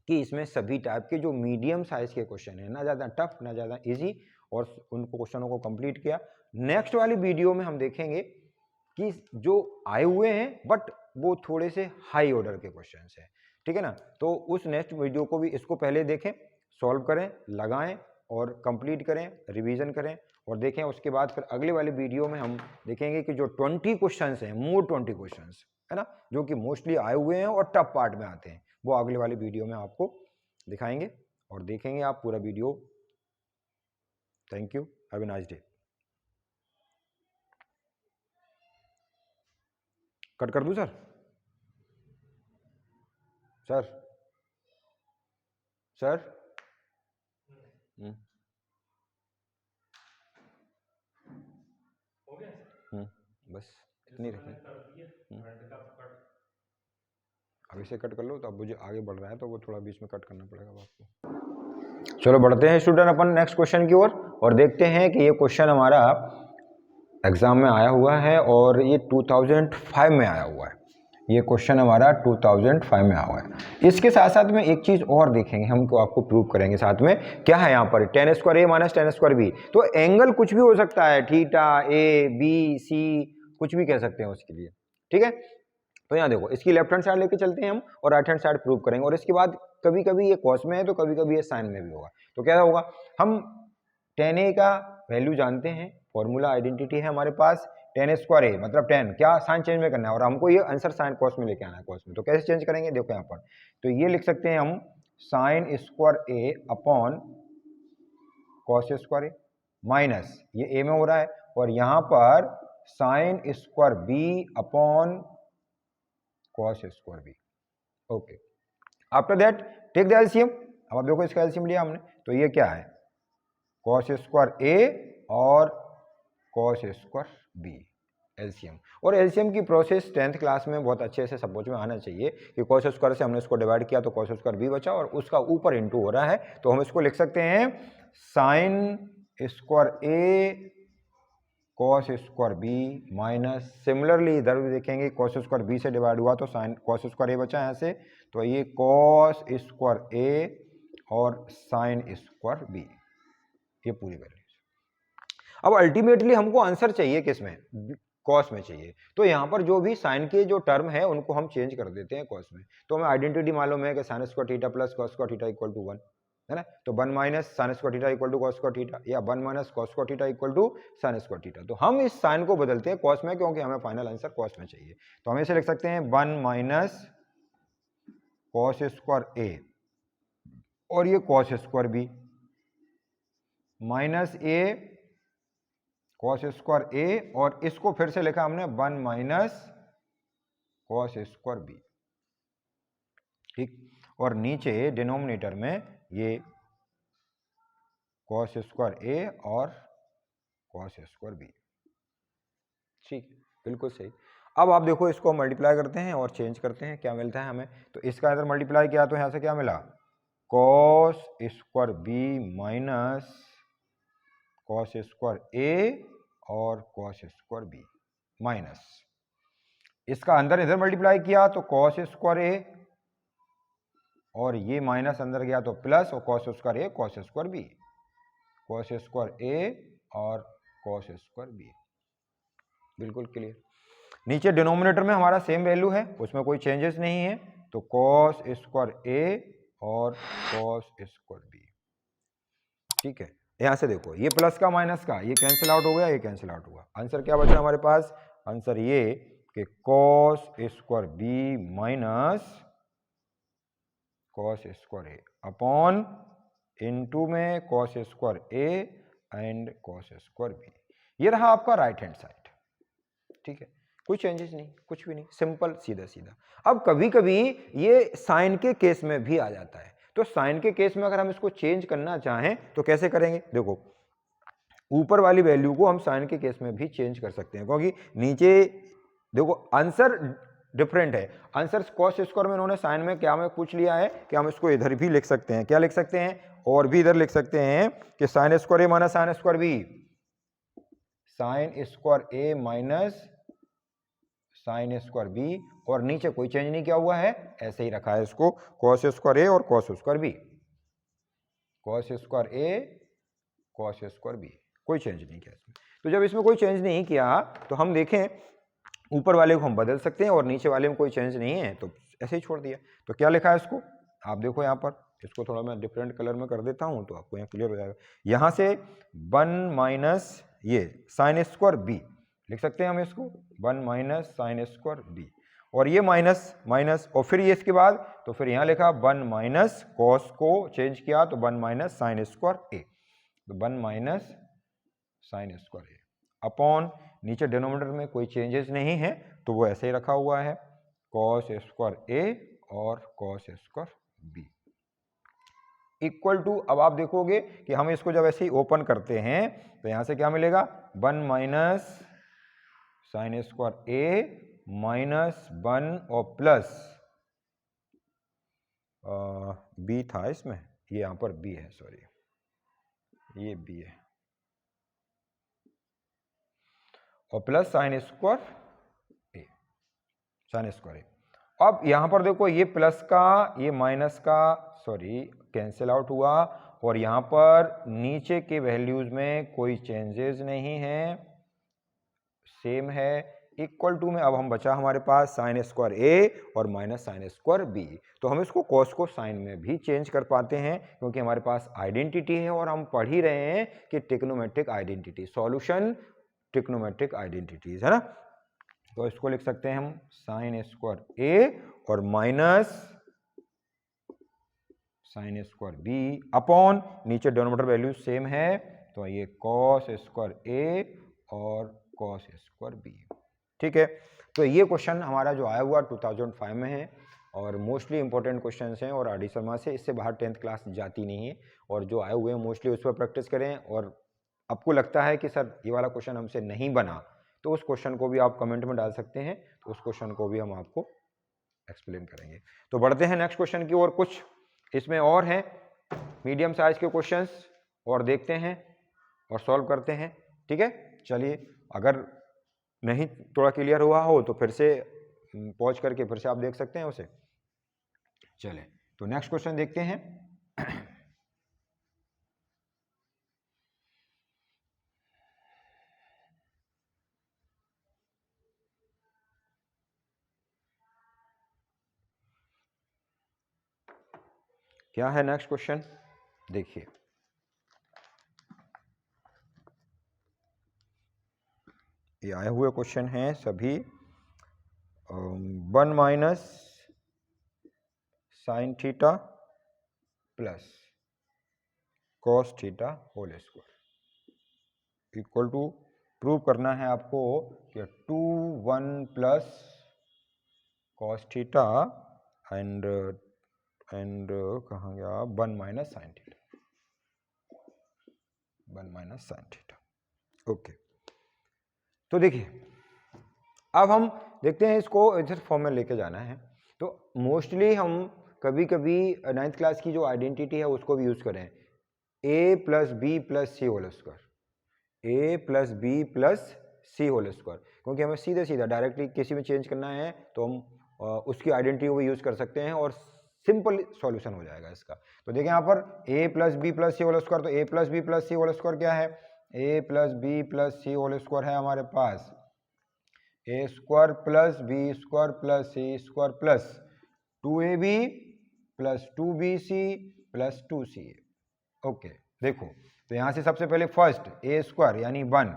कि इसमें सभी टाइप के जो मीडियम साइज के क्वेश्चन है, ना ज़्यादा टफ ना ज़्यादा इजी, और उनको क्वेश्चनों को कंप्लीट किया। नेक्स्ट वाली वीडियो में हम देखेंगे कि जो आए हुए हैं बट वो थोड़े से हाई ऑर्डर के क्वेश्चंस हैं, ठीक है ना, तो उस नेक्स्ट वीडियो को भी, इसको पहले देखें, सॉल्व करें, लगाएं और कंप्लीट करें, रिवीजन करें और देखें, उसके बाद फिर अगले वाली वीडियो में हम देखेंगे कि जो 20 क्वेश्चंस हैं, मोर 20 क्वेश्चंस है ना, जो कि मोस्टली आए हुए हैं और टफ पार्ट में आते हैं, वो अगले वाली वीडियो में आपको दिखाएंगे और देखेंगे आप पूरा video. Thank you, have a nice day. Cut कर दूं सर? सर सर बस इतनी रखनी, अभी से कट कर लो, तो अब मुझे आगे बढ़ रहा है तो वो थोड़ा बीच में कट करना पड़ेगा आपको। चलो बढ़ते हैं स्टूडेंट अपन नेक्स्ट क्वेश्चन की ओर और देखते हैं कि ये क्वेश्चन हमारा एग्जाम में आया हुआ है और ये 2005 में आया हुआ है। ये क्वेश्चन हमारा 2005 में आया हुआ है। इसके साथ साथ में एक चीज और देखेंगे, हमको आपको प्रूव करेंगे साथ में, क्या है यहाँ पर tan square a minus tan square B, तो एंगल कुछ भी हो सकता है, थीटा ए बी सी कुछ भी कह सकते हैं उसके लिए, ठीक है। तो यहाँ देखो, इसकी लेफ्ट हैंड साइड लेके चलते हैं हम और राइट हैंड साइड प्रूव करेंगे, और इसके बाद कभी कभी ये कॉस में है तो कभी कभी ये साइन में भी होगा। तो क्या होगा, हम tan ए का वैल्यू जानते हैं, फॉर्मूला आइडेंटिटी है हमारे पास, tan स्क्वायर ए मतलब tan, क्या साइन चेंज में करना है और हमको ये आंसर साइन कॉस में लेके आना है कॉस में। तो कैसे चेंज करेंगे, देखो यहाँ पर, तो ये लिख सकते हैं हम sine square a upon cos square a minus, ये ए में हो रहा है, और यहाँ पर sine square b upon cos square b. Okay, after that take the LCM. अब आप देखो इसका एलसीएम लिया हमने, तो ये क्या है, कॉस स्क्वायर ए और कॉस स्क्वायर बी, एलसीएम। और एलसीएम की प्रोसेस 10th क्लास में बहुत अच्छे से समझ में आना चाहिए कि कॉस स्क्वायर से हमने इसको डिवाइड किया तो कॉस स्क्वायर बी बचा और उसका ऊपर इंटू हो रहा है, तो हम इसको लिख सकते हैं sine square a cos square b minus, similarly इधर भी देखेंगे कॉस स्क्वायर बी से डिवाइड हुआ तो साइन कॉस स्क्वायर ए बचा यहाँ से, तो ये कॉस स्क्वायर ए और साइन स्क्वायर बी, ये पूरी वैल्यू। अब अल्टीमेटली हमको आंसर चाहिए किस में, कॉस में चाहिए, तो यहाँ पर जो भी साइन के जो टर्म है उनको हम चेंज कर देते हैं कॉस में। तो हमें आइडेंटिटी मालूम है कि sine square theta plus cos square theta equal to 1 है ना, तो 1 minus sine square theta equal to cos square theta, या 1 minus cos square theta equal to sine square theta. तो हम इस साइन को बदलते हैं कॉस में क्योंकि हमें फाइनल आंसर कॉस में चाहिए, तो हम इसे लिख सकते हैं 1 माइनस कॉस स्क्वायर ए और ये cos square b minus A cos square a, और इसको फिर से लिखा हमने 1 माइनस कॉस स्क्वायर बी, ठीक, और नीचे डिनोमिनेटर में ये कॉस स्क्वायर ए और कॉस स्क्वायर बी, ठीक, बिल्कुल सही। अब आप देखो इसको मल्टीप्लाई करते हैं और चेंज करते हैं, क्या मिलता है हमें, तो इसका अगर मल्टीप्लाई किया तो यहाँ से क्या मिला, cos square b minus cos square a और कॉस स्क्वायर बी माइनस, इसका अंदर इधर मल्टीप्लाई किया तो कॉस स्क्वायर ए और ये माइनस अंदर गया तो प्लस, और cos square a cos square b, cos square a और कॉस स्क्वायर बी, बिल्कुल क्लियर। नीचे डिनोमिनेटर में हमारा सेम वैल्यू है, उसमें कोई चेंजेस नहीं है, तो कॉस स्क्वायर ए और कॉस स्क्वायर बी, ठीक है। यहां से देखो ये प्लस का माइनस का ये कैंसिल आउट हो गया, ये कैंसिल आउट हुआ, आंसर क्या बचा हमारे पास, आंसर ये कि cos square b minus cos square a upon into में cos square a and cos square b, ये रहा आपका राइट हैंड साइड, ठीक है, कोई चेंजेस नहीं, कुछ भी नहीं, सिंपल सीधा सीधा। अब कभी कभी ये साइन के केस में भी आ जाता है, तो साइन के केस में अगर हम इसको चेंज करना चाहें तो कैसे करेंगे, देखो ऊपर वाली वैल्यू को हम साइन के केस में भी चेंज कर सकते हैं, क्योंकि नीचे देखो आंसर डिफरेंट है, आंसर कॉस स्क्वायर में इन्होंने साइन में क्या में पूछ लिया है कि हम इसको इधर भी लिख सकते हैं, क्या लिख सकते हैं, और भी इधर लिख सकते हैं कि sine square a minus sine square b, sine square a minus sine square b, और नीचे कोई चेंज नहीं किया हुआ है, ऐसे ही रखा है इसको कॉस स्क्वायर ए और cos square b, cos square a cos square b, कोई चेंज नहीं किया इसमें। तो जब इसमें कोई चेंज नहीं किया तो हम देखें ऊपर वाले को हम बदल सकते हैं और नीचे वाले में कोई चेंज नहीं है तो ऐसे ही छोड़ दिया, तो क्या लिखा है इसको, आप देखो यहाँ पर, इसको थोड़ा मैं डिफरेंट कलर में कर देता हूँ तो आपको यहाँ क्लियर हो जाएगा। यहाँ से 1 माइनस ये साइन स्क्वायर बी लिख सकते हैं हम इसको, 1 माइनस साइन स्क्वायर बी, और ये माइनस माइनस, और फिर ये इसके बाद तो फिर यहाँ लिखा 1 माइनस कॉस को चेंज किया तो 1 माइनस साइन स्क्वायर ए, तो 1 minus sine square a upon नीचे डिनोमिनेटर में कोई चेंजेस नहीं है तो वो ऐसे ही रखा हुआ है कॉस स्क्वायर ए और cos square b equal to, अब आप देखोगे कि हम इसको जब ऐसे ही ओपन करते हैं तो यहां से क्या मिलेगा, 1 minus sine square a minus 1 और प्लस बी था इसमें, ये यहां पर बी है, सॉरी ये बी है, और प्लस साइन स्क्वायर ए, साइन स्क्वायर ए। अब यहां पर देखो ये प्लस का ये माइनस का सॉरी कैंसिल आउट हुआ, और यहां पर नीचे के वैल्यूज में कोई चेंजेस नहीं है, सेम है, इक्वल टू में अब हम बचा हमारे पास साइन स्क्वायर ए और माइनस साइन स्क्वायर बी, तो हम इसको कॉस को साइन में भी चेंज कर पाते हैं क्योंकि हमारे पास आइडेंटिटी है और हम पढ़ ही रहे हैं कि trigonometric identity, solution trigonometric identities है ना, तो इसको लिख सकते हैं हम साइन स्क्वायर ए और minus sine square b upon नीचे डिनोमिनेटर वैल्यू सेम है तो ये कॉस स्क्वायर ए और कॉस स्क्वायर बी, ठीक है। तो ये क्वेश्चन हमारा जो आया हुआ 2005 में है और मोस्टली इंपॉर्टेंट क्वेश्चंस हैं और आर डी शर्मा से इससे बाहर 10th क्लास जाती नहीं है, और जो आए हुए हैं मोस्टली उस पर प्रैक्टिस करें और आपको लगता है कि सर ये वाला क्वेश्चन हमसे नहीं बना, तो उस क्वेश्चन को भी आप कमेंट में डाल सकते हैं, तो उस क्वेश्चन को भी हम आपको एक्सप्लेन करेंगे। तो बढ़ते हैं नेक्स्ट क्वेश्चन की ओर। कुछ इसमें और हैं मीडियम साइज के क्वेश्चंस, और देखते हैं और सॉल्व करते हैं। ठीक है, चलिए, अगर नहीं थोड़ा क्लियर हुआ हो तो फिर से पॉज करके फिर से आप देख सकते हैं उसे। चलें, तो नेक्स्ट क्वेश्चन देखते हैं। क्या है नेक्स्ट क्वेश्चन, देखिए। ये आए हुए क्वेश्चन हैं सभी 1 minus sine theta plus cos theta whole square equal to, prove करना है आपको कि 2 1 प्लस कॉस थीटा एंड कहाँ गया 1 minus sine theta, 1 minus sine theta. Okay, तो देखिए अब हम देखते हैं इसको इधर फॉर्म में लेके जाना है। तो मोस्टली हम कभी कभी 9th क्लास की जो आइडेंटिटी है उसको भी यूज करें, a plus b plus c whole square, a plus b plus c whole square, क्योंकि हमें सीधे सीधा डायरेक्टली किसी में चेंज करना है तो हम उसकी आइडेंटिटी को भी यूज कर सकते हैं और सिंपल सॉल्यूशन हो जाएगा इसका। तो देखिए यहाँ पर a plus b plus c whole square, तो a plus b plus c whole square क्या है, a plus b plus c whole square है हमारे पास a square plus B square plus c square plus 2ab plus 2bc plus 2ca। Okay, देखो तो यहां से सबसे पहले फर्स्ट a स्क्वायर यानी 1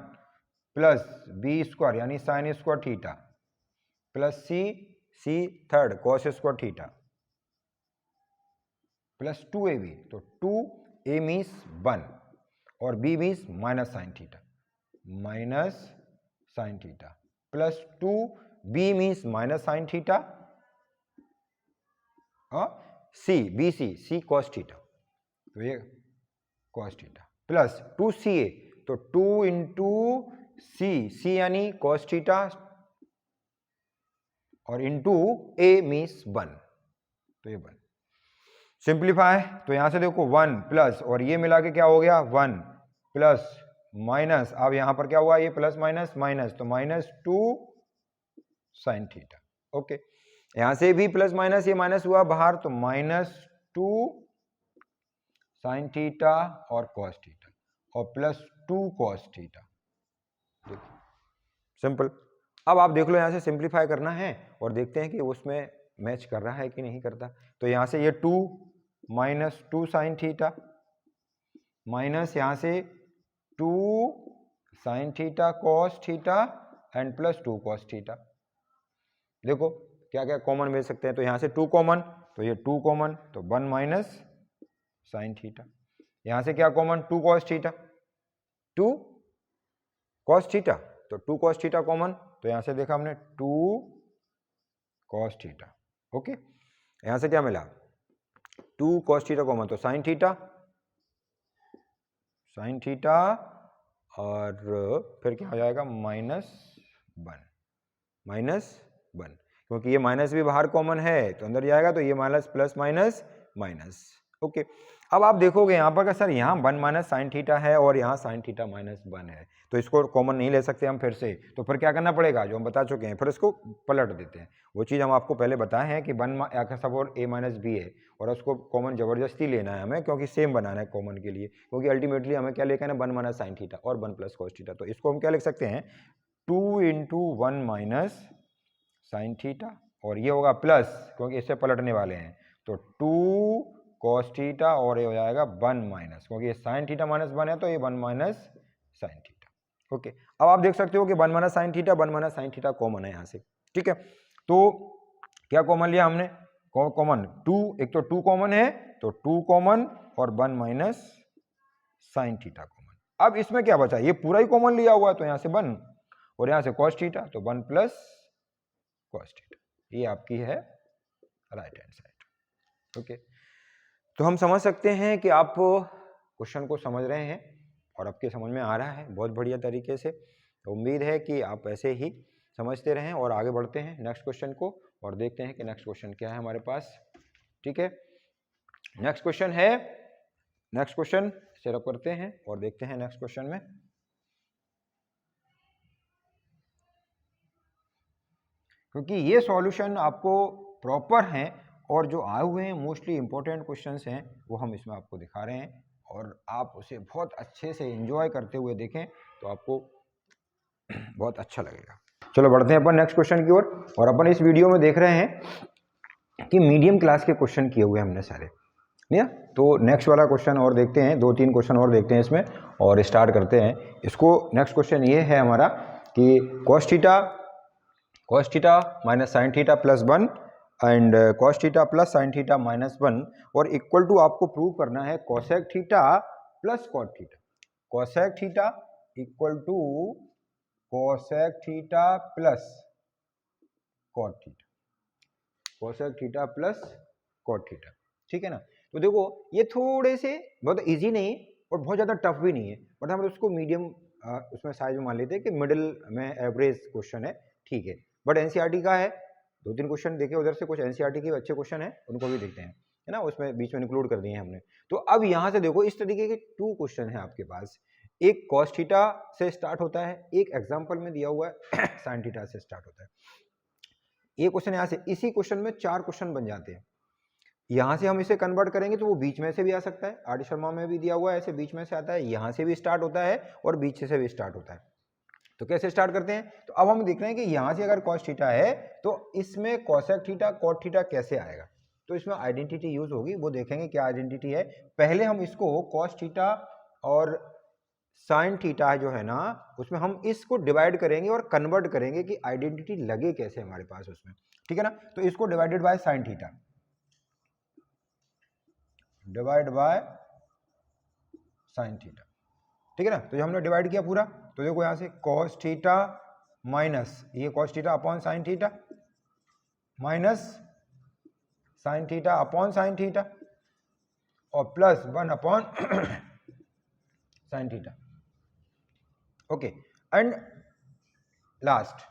प्लस बी स्क्वायर यानी sine square theta plus c third cos square theta plus 2ab, तो 2a मीन्स 1 और b means minus sine theta plus 2b means minus sine theta और सी कॉस थीटा, तो ये कॉस थीटा प्लस 2ca, तो 2 इंटू सी यानी कॉस थीटा और इंटू a मीन्स 1, तो ये 1 सिंप्लीफाई। तो यहां से देखो 1 प्लस और ये मिला के क्या हो गया 1 प्लस माइनस, अब यहां पर क्या हुआ ये प्लस माइनस माइनस, तो -2 साइन थीटा। ओके, यहां से भी प्लस माइनस ये माइनस हुआ बाहर, तो -2 साइन थीटा और कॉस थीटा और प्लस 2 कॉस थीटा। सिंपल। अब आप देख लो यहां से सिंप्लीफाई करना है और देखते हैं कि उसमें मैच कर रहा है कि नहीं करता। तो यहां से ये 2 -2 साइन थीटा माइनस यहां से 2 sine theta cos theta and plus 2 cos theta. देखो क्या क्या कॉमन मिल सकते हैं, तो यहां से 2 कॉमन, तो ये 2 कॉमन, तो 1 माइनस साइन थीटा। यहां से क्या common 2 cos theta, 2 cos theta, तो 2 कॉस थीटा कॉमन, तो यहां से देखा हमने 2 कॉस थीटा। ओके, यहां से क्या मिला 2 कॉस थीटा कॉमन, तो साइन थीटा और फिर क्या हो जाएगा -1, क्योंकि ये माइनस भी बाहर कॉमन है तो अंदर जाएगा, तो ये minus plus minus minus. Okay, अब आप देखोगे यहाँ पर सर यहाँ 1 माइनस साइन थीटा है और यहाँ साइन थीटा -1 है, तो इसको कॉमन नहीं ले सकते हम फिर से, तो फिर क्या करना पड़ेगा जो हम बता चुके हैं, फिर इसको पलट देते हैं। वो चीज़ हम आपको पहले बताए हैं कि 1 सपोज a माइनस बी है और उसको कॉमन जबरदस्ती लेना है हमें, क्योंकि सेम बनाना है कॉमन के लिए, क्योंकि अल्टीमेटली हमें क्या लेकर है 1 माइनस साइन थीटा और 1 प्लस कॉस थीटा। तो इसको हम क्या लिख सकते हैं 2 इंटू 1 माइनस साइन थीटा और ये होगा प्लस, क्योंकि इससे पलटने वाले हैं, तो 2 कॉस थीटा और ये हो जाएगा 1 माइनस, क्योंकि ये साइन थीटा -1 है तो ये 1 माइनस साइन थीटा। ओके, अब आप देख सकते हो कि 1 minus sine theta 1 minus sine theta common है यहाँ से। ठीक है, तो क्या कॉमन लिया हमने कॉमन 2, एक तो 2 कॉमन है तो 2 कॉमन और 1 माइनस साइन थीटा कॉमन। अब इसमें क्या बचा, ये पूरा ही कॉमन लिया हुआ है तो यहाँ से 1 और यहाँ से कॉस थीटा, तो 1 प्लस कॉस थीटा, ये आपकी है राइट हैंड साइड। ओके, तो हम समझ सकते हैं कि आप क्वेश्चन को समझ रहे हैं। और आपके समझ में आ रहा है बहुत बढ़िया तरीके से। तो उम्मीद है कि आप ऐसे ही समझते रहें और आगे बढ़ते हैं नेक्स्ट क्वेश्चन को और देखते हैं कि नेक्स्ट क्वेश्चन क्या है हमारे पास। ठीक है, नेक्स्ट क्वेश्चन है, नेक्स्ट क्वेश्चन सेटअप करते हैं और देखते हैं नेक्स्ट क्वेश्चन में। क्योंकि ये सॉल्यूशन आपको प्रॉपर हैं और जो आए हुए हैं मोस्टली इंपॉर्टेंट क्वेश्चंस हैं वो हम इसमें आपको दिखा रहे हैं और आप उसे बहुत अच्छे से एंजॉय करते हुए देखें तो आपको बहुत अच्छा लगेगा। चलो बढ़ते हैं अपन नेक्स्ट क्वेश्चन की ओर। और अपन इस वीडियो में देख रहे हैं कि मीडियम क्लास के क्वेश्चन किए हुए हमने सारे, नहीं? तो नेक्स्ट वाला क्वेश्चन और देखते हैं, 2-3 क्वेश्चन और देखते हैं इसमें और स्टार्ट करते हैं इसको। नेक्स्ट क्वेश्चन ये है हमारा कि cos theta minus sine theta plus 1 and cos theta plus sine theta minus 1 और इक्वल टू आपको प्रूव करना है cosec theta plus cot theta. Cosec theta equal to cosec theta plus cot theta, cosec theta plus cot theta. ठीक है ना? तो देखो ये थोड़े से बहुत इजी नहीं और बहुत ज़्यादा टफ भी नहीं है, बट हम उसको मीडियम उसमें साइज में मान लेते हैं कि मिडिल में एवरेज क्वेश्चन है। ठीक है, बट एनसीईआरटी का है, 2-3 क्वेश्चन देखे उधर से, कुछ एनसीईआरटी के अच्छे क्वेश्चन है उनको भी देखते हैं, है ना? उसमें बीच में इंक्लूड कर दिए हैं हमने। तो अब यहाँ से देखो इस तरीके के 2 क्वेश्चन है आपके पास, एक cos थीटा से स्टार्ट होता है, एक एग्जाम्पल में दिया हुआ है sin थीटा से स्टार्ट होता है। ये क्वेश्चन यहाँ से, इसी क्वेश्चन में 4 क्वेश्चन बन जाते हैं। यहाँ से हम इसे कन्वर्ट करेंगे तो वो बीच में से भी आ सकता है, आर डी शर्मा में भी दिया हुआ है ऐसे बीच में से आता है, यहाँ से भी स्टार्ट होता है और बीच से भी स्टार्ट होता है। तो कैसे स्टार्ट करते हैं? तो अब हम देख रहे हैं कि यहाँ से अगर cos थीटा है तो इसमें cosec थीटा cot थीटा कैसे आएगा, तो इसमें आइडेंटिटी यूज होगी, वो देखेंगे क्या आइडेंटिटी है। पहले हम इसको cos थीटा और साइन थीटा जो है ना उसमें हम इसको डिवाइड करेंगे और कन्वर्ट करेंगे कि आइडेंटिटी लगे कैसे हमारे पास उसमें। ठीक है ना? तो इसको divided by sine theta, divide by sine theta. ठीक है ना? तो ये हमने डिवाइड किया पूरा, तो देखो यहां से cos थीटा माइनस ये cos theta upon sine theta minus sine theta upon sine theta और plus 1 upon sine theta. Okay, and last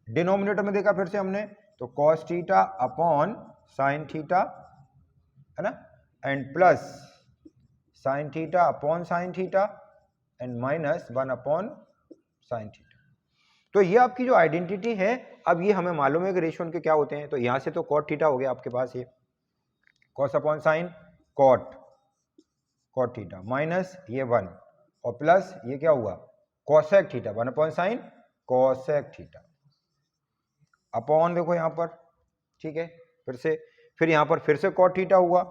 denominator में देखा फिर से हमने, तो cos theta upon sine theta, है ना, and plus sine theta upon sine theta and minus 1 upon sine theta. तो ये आपकी जो आइडेंटिटी है, अब ये हमें मालूम है कि रेशियो उनके क्या होते हैं। तो यहां से तो कॉट थीटा हो गया आपके पास, ये cos upon sine cot theta minus ये 1 और प्लस ये क्या हुआ cosec theta 1 upon sine cosec theta upon देखो यहां पर। ठीक है, फिर यहां पर फिर से कॉट थीटा हुआ,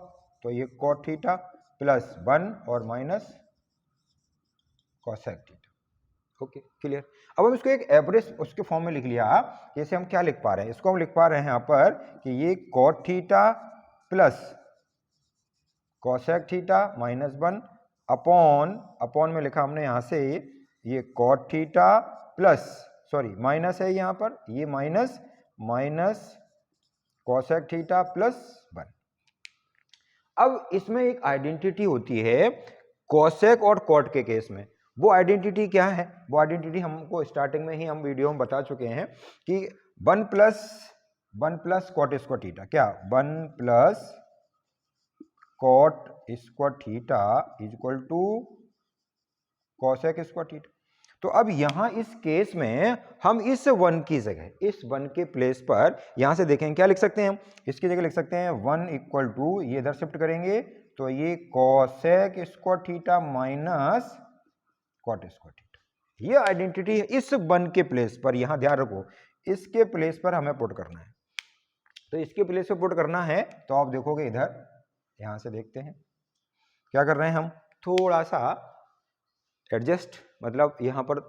तो ये कॉट थीटा प्लस 1 और minus cosec theta. Okay, clear. अब हम इसको एक एवरेज उसके फॉर्म में लिख लिया। जैसे हम क्या लिख पा रहे हैं, इसको हम लिख पा रहे हैं यहाँ पर कि ये cot theta plus cosec theta minus 1 upon में लिखा हमने यहाँ से ये cot theta plus, sorry minus है यहाँ पर, ये माइनस कोसेक थीटा प्लस 1। अब इसमें एक आइडेंटिटी होती है कोसेक और कॉट के केस में, वो आइडेंटिटी क्या है? वो आइडेंटिटी हमको स्टार्टिंग में ही हम वीडियो में बता चुके हैं कि 1 प्लस कॉट स्क्वायर थीटा, क्या 1 plus cot square theta is equal to cosec square theta. तो अब यहां इस केस में हम इस 1 की जगह, इस 1 के प्लेस पर यहां से देखें क्या लिख सकते हैं हम, इसकी जगह लिख सकते हैं 1 इक्वल टू, ये इधर शिफ्ट करेंगे तो ये cosec square theta minus cot square theta. ये आइडेंटिटी है इस 1 के प्लेस पर, यहां ध्यान रखो इसके प्लेस पर हमें पुट करना है। तो इसके प्लेस पे पुट करना है तो आप देखोगे इधर, यहां से देखते हैं क्या कर रहे हैं हम, थोड़ा सा एडजस्ट, मतलब यहां पर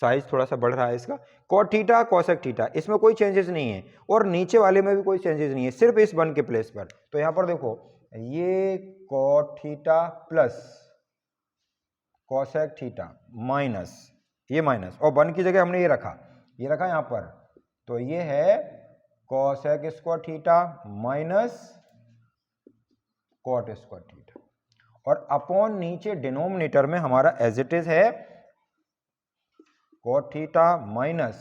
साइज थोड़ा सा बढ़ रहा है इसका। कॉट थीटा कोसेक थीटा इसमें कोई चेंजेस नहीं है और नीचे वाले में भी कोई चेंजेस नहीं है, सिर्फ इस 1 के प्लेस पर। तो यहां पर देखो ये cot theta plus cosec theta minus ये माइनस और 1 की जगह हमने ये रखा यहां पर, तो ये है cosec square theta minus cot square theta. और अपॉन नीचे डिनोमिनेटर में हमारा एज इट इज है cot theta minus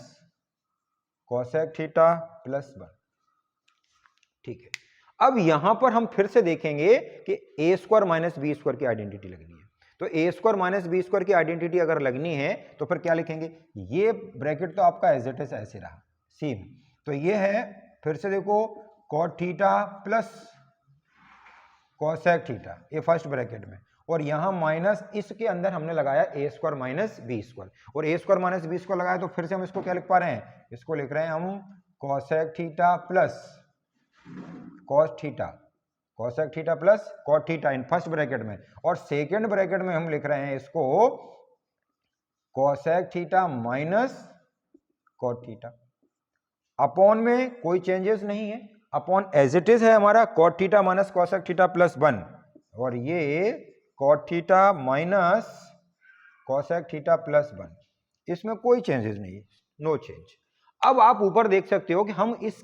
cosec theta plus 1। ठीक है, अब यहां पर हम फिर से देखेंगे कि ए स्क्वायर माइनस बी स्क्वायर की आइडेंटिटी लगनी है। तो a square minus b square की आइडेंटिटी अगर लगनी है तो फिर क्या लिखेंगे, ये ब्रैकेट तो आपका एज इट इज ऐसे रहा सेम, तो ये है फिर से देखो cot theta plus cosec theta, ये फर्स्ट ब्रैकेट में, और यहां माइनस इसके अंदर हमने लगाया ए स्क्वायर माइनस बी स्क्वायर, और ए स्क्वायर माइनस बी स्क्वायर लगाया तो फिर से हम इसको क्या लिख पा रहे हैं, इसको लिख रहे हैं हम cosec theta plus cos theta, cosec theta plus cot theta in first bracket में, और सेकेंड ब्रैकेट में हम लिख रहे हैं इसको cosec theta minus cot theta. Upon में कोई चेंजेस नहीं है, अपॉन एज इट इज है हमारा cot theta minus cosec theta plus 1, और ये cot theta minus cosec theta plus 1, इसमें कोई चेंजेस नहीं है, नो चेंज। अब आप ऊपर देख सकते हो कि हम इस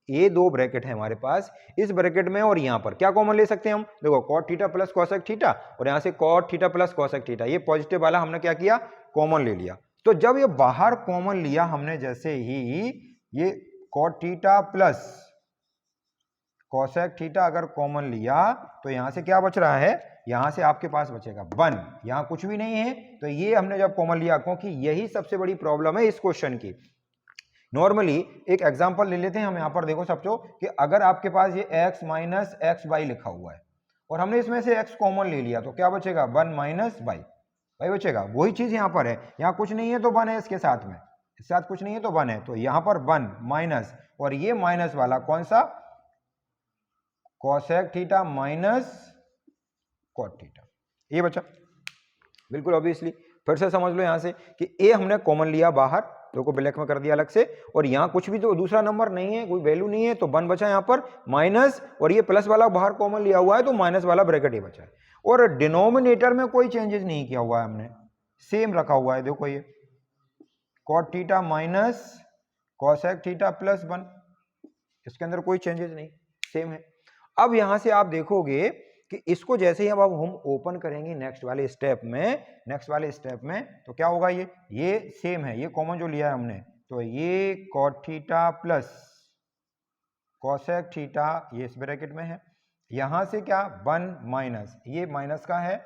ये दो ब्रैकेट है हमारे पास, इस ब्रैकेट में और यहां पर क्या कॉमन ले सकते हैं हम, देखो cot theta plus cosec theta, और यहां से cot theta plus cosec theta, ये पॉजिटिव वाला हमने क्या किया, कॉमन ले लिया। तो जब ये बाहर कॉमन लिया हमने, जैसे ही ये cot theta plus cosec theta अगर कॉमन लिया तो यहां से क्या बच रहा है, यहां से आपके पास बचेगा 1, यहां कुछ भी नहीं है, तो ये हमने जब कॉमन लिया, क्योंकि यही सबसे बड़ी प्रॉब्लम है इस क्वेश्चन की। नॉर्मली एक एग्जांपल ले लेते हैं हम, यहां पर देखो सबको कि अगर आपके पास ये x माइनस एक्स वाई लिखा हुआ है और हमने इसमें से x कॉमन ले लिया तो क्या बचेगा, 1 माइनस वाई बचेगा। वही चीज यहां पर है, यहां कुछ नहीं है तो 1 है, इसके साथ में, इसके साथ कुछ नहीं है तो 1 है, तो यहां पर 1 माइनस, और ये माइनस वाला कौन सा, cosec theta minus cot theta, ये बचा। बिल्कुल ऑब्वियसली फिर से समझ लो यहां से कि a हमने कॉमन लिया बाहर, तो को ब्लैक में कर दिया अलग से, और यहां कुछ भी तो दूसरा नंबर नहीं है, कोई वैल्यू नहीं है, तो 1 बचा यहां पर माइनस, और ये प्लस वाला बाहर कॉमन लिया हुआ है तो माइनस वाला ब्रैकेट ही बचा है, और डिनोमिनेटर में कोई चेंजेस नहीं किया हुआ है हमने, सेम रखा हुआ है। देखो ये cot theta minus cosec theta plus 1, इसके अंदर कोई चेंजेस नहीं, सेम है। अब यहां से आप देखोगे कि इसको जैसे ही अब हम ओपन करेंगे नेक्स्ट वाले स्टेप में, तो क्या होगा, ये सेम है, ये कॉमन जो लिया है हमने, तो ये cot theta plus cosec theta ये इस ब्रैकेट में है, यहां से क्या 1 माइनस, ये माइनस का है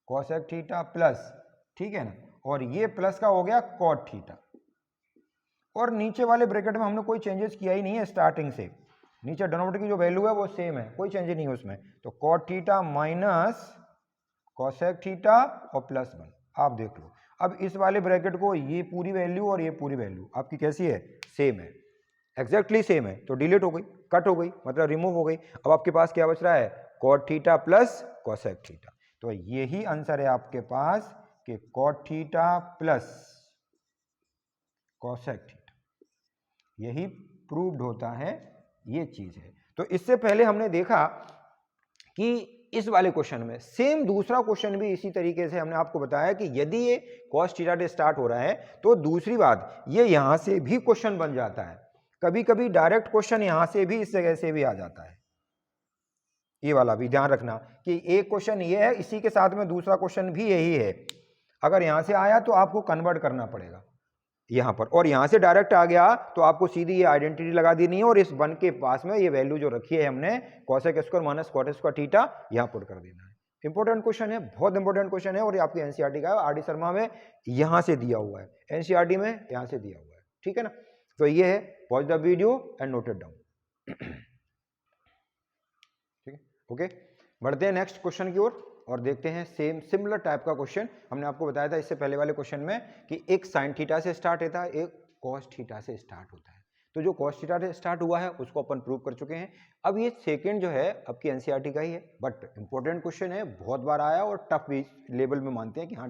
cosec थीटा प्लस, ठीक है ना, और ये प्लस का हो गया cot थीटा, और नीचे वाले ब्रैकेट में हमने कोई चेंजेस किया ही नहीं है स्टार्टिंग से, नीचे डिनोमिनेटर की जो वैल्यू है वो सेम है, कोई चेंज नहीं है उसमें, तो cot theta minus cosec theta और प्लस 1, आप देख लो। अब इस वाले ब्रैकेट को ये पूरी वैल्यू और ये पूरी वैल्यू आपकी कैसी है, सेम है, एग्जैक्टली सेम है, तो डिलीट हो गई, कट हो गई, मतलब रिमूव हो गई। अब आपके पास क्या बच रहा है, cot theta plus cosec theta, तो यही आंसर है आपके पास कि cot theta plus cosec theta, यही प्रूव्ड होता है, ये चीज है। तो इससे पहले हमने देखा कि इस वाले क्वेश्चन में सेम दूसरा क्वेश्चन भी इसी तरीके से हमने आपको बताया कि यदि ये cos थीटा से स्टार्ट हो रहा है तो दूसरी बात ये यहां से भी क्वेश्चन बन जाता है, कभी कभी डायरेक्ट क्वेश्चन यहां से भी इस जगह से भी आ जाता है, ये वाला भी ध्यान रखना कि एक क्वेश्चन ये है, इसी के साथ में दूसरा क्वेश्चन भी यही है, अगर यहां से आया तो आपको कन्वर्ट करना पड़ेगा यहां पर, और यहां से डायरेक्ट आ गया तो आपको सीधी ये आइडेंटिटी लगा देनी है, और इस 1 के पास में ये वैल्यू जो रखी है हमने cosec square minus cot square theta यहां पुट कर देना है। इंपॉर्टेंट क्वेश्चन है, बहुत इंपॉर्टेंट क्वेश्चन है, और ये आपकी एनसीईआरटी का है, आर डी शर्मा में यहां से दिया हुआ है, एनसीईआरटी में यहां से दिया हुआ है, ठीक है ना। तो ये है, watch the video and note it down, ठीक है, ओके। बढ़ते हैं नेक्स्ट क्वेश्चन की ओर और देखते हैं सेम सिमिलर टाइप का क्वेश्चन। हमने आपको बताया था इससे पहले वाले क्वेश्चन में कि एक साइन थीटा से स्टार्ट होता है, एक कॉस थीटा से स्टार्ट होता है, तो जो कॉस थीटा से स्टार्ट हुआ है उसको अपन प्रूव कर चुके हैं। अब ये सेकंड जो है आपकी एनसीईआरटी का ही है, बट इंपॉर्टेंट क्वेश्चन है, बहुत बार आया और टफ भी लेवल में मानते हैं कि हाँ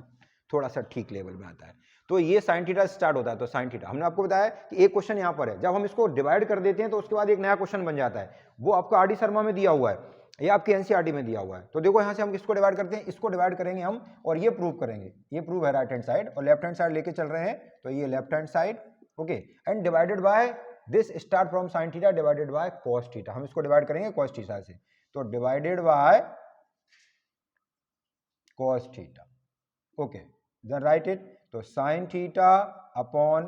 थोड़ा सा ठीक लेवल में आता है। तो ये साइन थीटा से स्टार्ट होता है, तो साइन थीटा हमने आपको बताया कि एक क्वेश्चन यहाँ पर है, जब हम इसको डिवाइड कर देते हैं तो उसके बाद एक नया क्वेश्चन बन जाता है, वो आपका आर डी शर्मा में दिया हुआ है, ये आपके एनसीईआरटी में दिया हुआ है। तो देखो यहां से हम किसको डिवाइड करते हैं, इसको डिवाइड करेंगे हम, और ये प्रूव करेंगे, ये प्रूव है राइट हैंड साइड, और लेफ्ट हैंड साइड लेके चल रहे हैं, तो ये left hand side, okay, and divided by this start from sine theta divided by cos theta, हम इसको डिवाइड करेंगे कॉस थीटा से, तो divided by cos theta. Okay, then write it. तो sine theta upon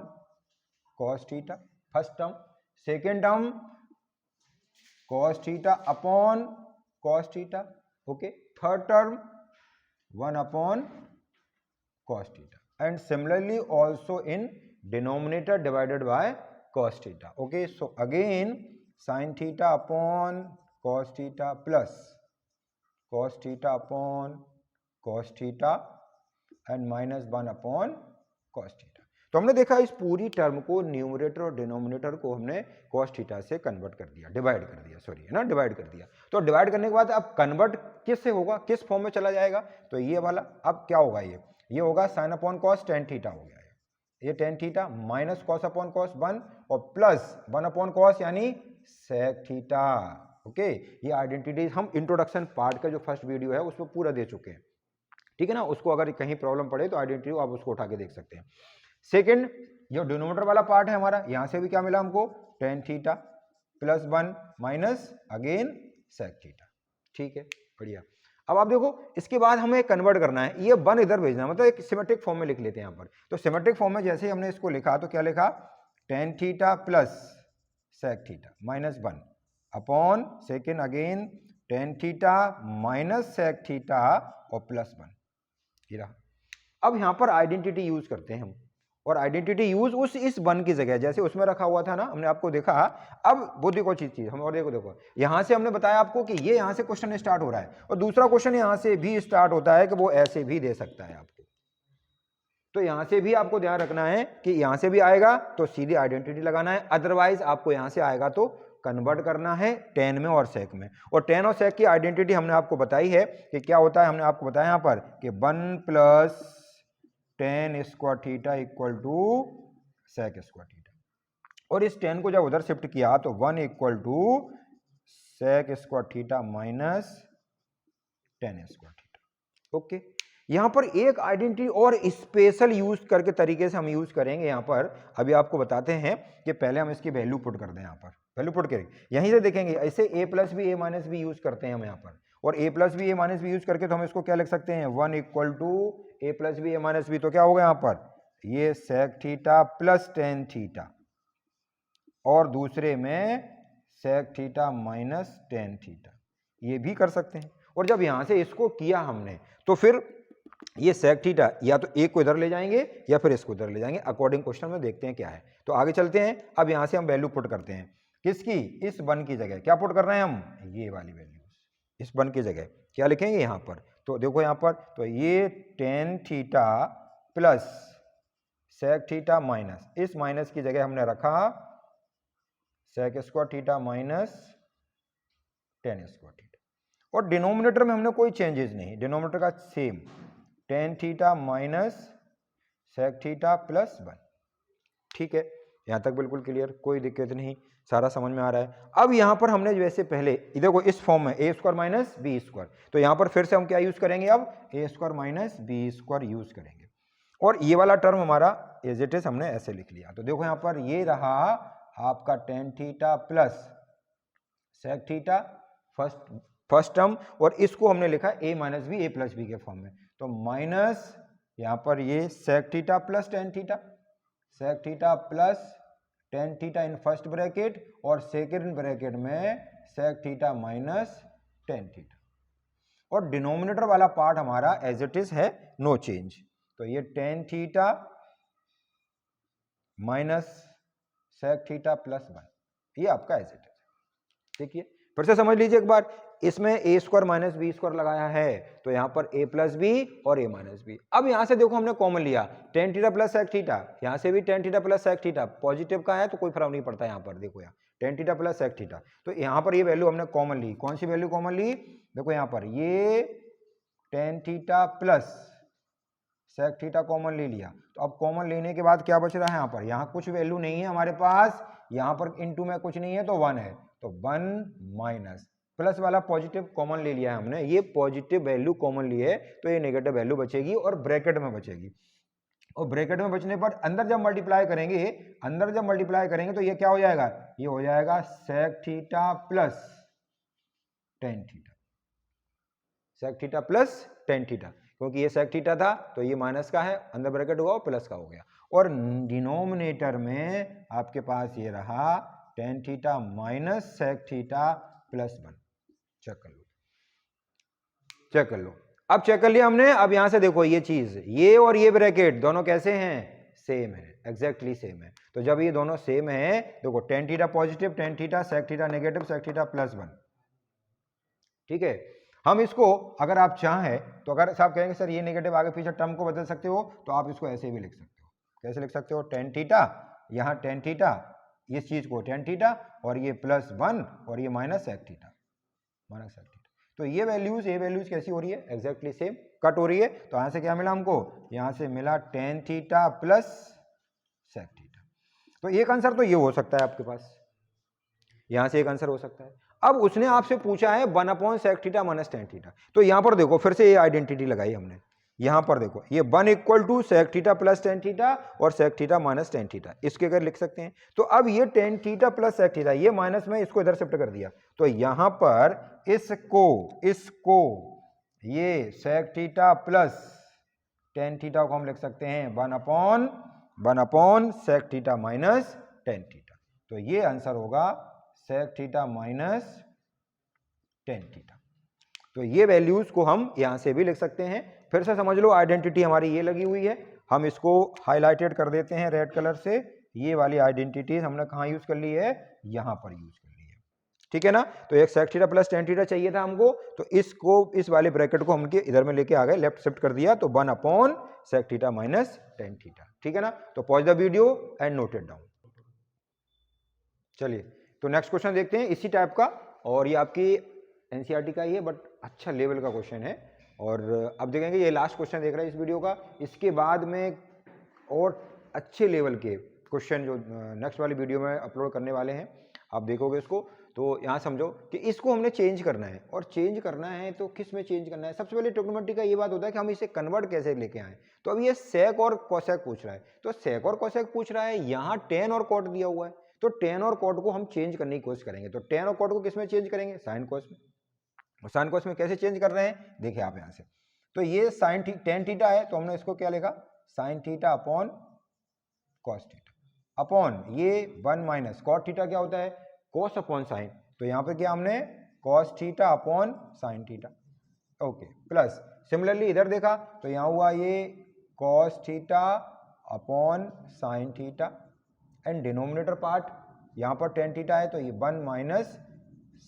cos theta first term, second term cos theta upon cos theta. Okay, third term 1 upon cos theta, and similarly also in denominator divided by cos theta. Okay, so again sin theta upon cos theta plus cos theta upon cos theta and minus 1 upon cos theta. तो हमने देखा इस पूरी टर्म को न्यूमरेटर और डिनोमिनेटर को हमने cos थीटा से कन्वर्ट कर दिया, डिवाइड कर दिया, सॉरी है ना, डिवाइड कर दिया। तो डिवाइड करने के बाद अब कन्वर्ट किस से होगा, किस फॉर्म में चला जाएगा, तो ये वाला अब क्या होगा, ये होगा sine upon cos tan theta हो गया, ये tan theta minus cos upon cos 1 और प्लस 1 अपॉन कॉस यानी सेक थीटा। ओके, ये आइडेंटिटीज हम इंट्रोडक्शन पार्ट का जो फर्स्ट वीडियो है उसमें पूरा दे चुके हैं, ठीक है ना। उसको अगर कहीं प्रॉब्लम पड़े तो आइडेंटिटी आप उसको उठा के देख सकते हैं। सेकेंड, जो डिनोमिनेटर वाला पार्ट है हमारा, यहां से भी क्या मिला हमको, tan theta plus 1 minus again sec theta, ठीक है, बढ़िया। अब आप देखो इसके बाद हमें कन्वर्ट करना है, ये 1 इधर भेजना है, मतलब एक सिमेट्रिक फॉर्म में लिख लेते हैं यहाँ पर। तो सिमेट्रिक फॉर्म में जैसे ही हमने इसको लिखा तो क्या लिखा, tan theta plus sec theta minus 1 upon second again tan theta minus sec theta और प्लस 1, ये रहा। अब यहाँ पर आइडेंटिटी यूज करते हैं हम, और आइडेंटिटी यूज उस इस 1 की जगह, जैसे उसमें रखा हुआ था ना, हमने आपको देखा। अब वो देखो चीज हम और देखो यहां से हमने बताया आपको कि ये यहां से क्वेश्चन स्टार्ट हो रहा है, और दूसरा क्वेश्चन यहां से भी स्टार्ट होता है कि वो ऐसे भी दे सकता है आपको। तो यहां से भी आपको ध्यान रखना है कि यहां से भी आएगा तो सीधी आइडेंटिटी लगाना है, अदरवाइज आपको यहां से आएगा तो कन्वर्ट करना है टेन में और सेक में। और टेन और सेक की आइडेंटिटी हमने आपको बताई है कि क्या होता है, हमने आपको बताया यहां पर कि 1 plus tan square theta equal to sec square theta, और इस 10 को जब उधर शिफ्ट किया तो 1 equal to sec square theta minus tan square theta. Okay, यहां पर एक आइडेंटिटी और स्पेशल यूज करके तरीके से हम यूज करेंगे यहां पर। अभी आपको बताते हैं कि पहले हम इसकी वैल्यू पुट कर दें, यहां पर वैल्यू पुट करेंगे, यहीं से देखेंगे ऐसे a plus b a minus b use करते हैं हम यहां पर, और ए plus b a minus b use करके तो हम इसको क्या लिख सकते हैं, 1 equal to a plus b a minus b, तो क्या होगा यहां पर, ये sec theta plus tan theta, और दूसरे में sec theta minus tan theta, ये भी कर सकते हैं। और जब यहां से इसको किया हमने तो फिर ये सेक थीटा या तो एक को इधर ले जाएंगे या फिर इसको इधर ले जाएंगे, अकॉर्डिंग क्वेश्चन में देखते हैं क्या है। तो आगे चलते हैं, अब यहां से हम वैल्यू पुट करते हैं, किसकी, इस 1 की जगह क्या पुट कर रहे हैं हम, ये वाली वैल्यू, इस 1 की जगह क्या लिखेंगे यहां पर, तो देखो यहां पर, तो ये tan theta plus sec theta minus, इस माइनस की जगह हमने रखा sec square theta minus tan square theta, और डिनोमिनेटर में हमने कोई चेंजेस नहीं, डिनोमिनेटर का same tan theta minus sec theta plus 1, ठीक है, यहां तक बिल्कुल क्लियर, कोई दिक्कत नहीं, सारा समझ में आ रहा है। अब यहां पर हमने जैसे पहले देखो इस फॉर्म में ए स्क्वायर माइनस बी स्क्वायर, तो यहां पर फिर से हम क्या यूज करेंगे, अब a square minus b square use करेंगे, और ये वाला टर्म हमारा एज इट इज हमने ऐसे लिख लिया। तो देखो यहां पर ये रहा आपका tan theta plus sec theta first term, और इसको हमने लिखा A minus B A plus B के फॉर्म में, तो माइनस यहां पर ये sec theta plus tan theta, sec theta plus tan theta in first bracket, और सेकेंड ब्रैकेट में sec theta minus tan theta, और डिनोमिनेटर वाला पार्ट हमारा एज इट इज है, नो चेंज। तो ये tan theta minus sec theta plus 1, ये आपका एज इट इज। देखिए फिर से समझ लीजिए एक बार, इसमें ए स्क्वायर माइनस बी स्क्वायर लगाया है, तो यहां पर ए प्लस बी और ए माइनस बी। अब यहां से देखो हमने कॉमन लिया tan theta plus sec theta, यहां से भी tan theta plus sec theta, positive का है तो कोई फर्क नहीं पड़ता, यहां पर देखो यहाँ tan theta plus sec theta, तो यहां पर ये वैल्यू हमने कॉमन ली। कौन सी वैल्यू कॉमन ली, देखो यहां पर ये tan theta plus sec theta common ले लिया, तो अब कॉमन लेने के बाद क्या बच रहा है यहाँ पर, यहाँ कुछ वैल्यू नहीं है हमारे पास, यहाँ पर इनटू में कुछ नहीं है तो 1 है, तो 1 माइनस प्लस वाला पॉजिटिव कॉमन ले लिया है हमने, ये पॉजिटिव वैल्यू कॉमन ली है तो ये नेगेटिव वैल्यू बचेगी और ब्रैकेट में बचेगी, और ब्रैकेट में बचने पर अंदर जब मल्टीप्लाई करेंगे तो ये क्या हो जाएगा, ये हो जाएगा sec theta plus tan theta, sec theta plus tan theta. क्योंकि ये sec थीटा था तो ये माइनस का है, अंदर ब्रैकेट हुआ और प्लस का हो गया, और डिनोमिनेटर में आपके पास ये रहा tan theta minus sec theta plus 1। Check कर लो, चेक कर लो। अब चेक कर लिया हमने। अब यहां से देखो ये चीज, ये और ये ब्रैकेट दोनों कैसे हैं? सेम है, एग्जैक्टली सेम है। तो जब ये दोनों सेम है, देखो tan theta positive, tan theta sec theta negative, sec theta plus 1। ठीक है, हम इसको अगर आप चाहें तो, अगर आप कहेंगे सर ये नेगेटिव आगे पीछे टर्म को बदल सकते हो, तो आप इसको ऐसे भी लिख सकते हो। कैसे लिख सकते हो? tan थीटा, यहाँ tan थीटा, इस चीज को tan थीटा, और ये प्लस 1 और ये minus sec theta, minus sec theta. तो ये वैल्यूज कैसी हो रही है? एग्जैक्टली सेम कट हो रही है। तो यहां से क्या मिला हमको? यहां से मिला tan theta plus sec theta. तो एक आंसर तो ये हो सकता है आपके पास, यहां से एक आंसर हो सकता है। अब उसने आपसे पूछा है 1/sec theta minus tan theta. तो यहां पर देखो फिर से ये आइडेंटिटी लगाई हमने। यहां पर देखो ये 1 equal to sec theta plus tan theta और sec theta minus tan theta, इसके अगर लिख सकते हैं। तो अब ये tan theta plus sec theta, ये माइनस में इसको इधर शिफ्ट कर दिया, तो यहां पर इसको ये sec theta plus tan theta को हम लिख सकते हैं 1/1 sec theta minus tan theta. तो ये आंसर होगा sec theta minus tan theta. तो ये वैल्यूज को हम यहां से भी लिख सकते हैं। फिर से समझ लो, आइडेंटिटी हमारी ये लगी हुई है, हम इसको हाईलाइटेड कर देते हैं रेड कलर से। ये वाली आइडेंटिटी हमने कहां यूज कर ली है? यहां पर यूज कर ली है। ठीक है ना? तो एक sec theta plus tan theta चाहिए था हमको, तो इसको, इस वाले ब्रैकेट को हम इधर में लेके आ गए, लेफ्ट शिफ्ट कर दिया, तो 1/sec theta minus tan theta. ठीक है ना? तो pause the video and note it down. चलिए, तो नेक्स्ट क्वेश्चन देखते हैं इसी टाइप का, और ये आपकी एनसीईआरटी का ही है, बट अच्छा लेवल का क्वेश्चन है। और अब देखेंगे, ये लास्ट क्वेश्चन देख रहे हैं इस वीडियो का, इसके बाद में और अच्छे लेवल के क्वेश्चन जो नेक्स्ट वाली वीडियो में अपलोड करने वाले हैं, आप देखोगे इसको। तो यहाँ समझो कि इसको हमने चेंज करना है, और चेंज करना है तो किस में चेंज करना है? सबसे पहले ट्रिग्नोमेट्री का ये बात होता है कि हम इसे कन्वर्ट कैसे लेके आए। तो अब ये सेक और कोसेक पूछ रहा है, तो सेक और कोसेक पूछ रहा है, यहाँ टेन और कॉट दिया हुआ है, तो टेन और कॉट को हम चेंज करने की कोशिश करेंगे। तो टेन और कॉट को किस में चेंज करेंगे? साइन कोस में। और साइन कोस में कैसे चेंज कर रहे हैं देखिए आप यहाँ से। तो ये साइन टेन थीटा है, तो हमने इसको क्या लिखा? Sign theta upon cos theta, upon ये 1 माइनस कॉट थीटा क्या होता है? Cos upon sign. तो यहाँ पे क्या हमने? Cos theta upon sine theta. Okay, plus similarly इधर देखा तो यहाँ हुआ ये cos theta upon sine theta, and denominator part यहाँ पर टेन थीटा है, तो ये 1 minus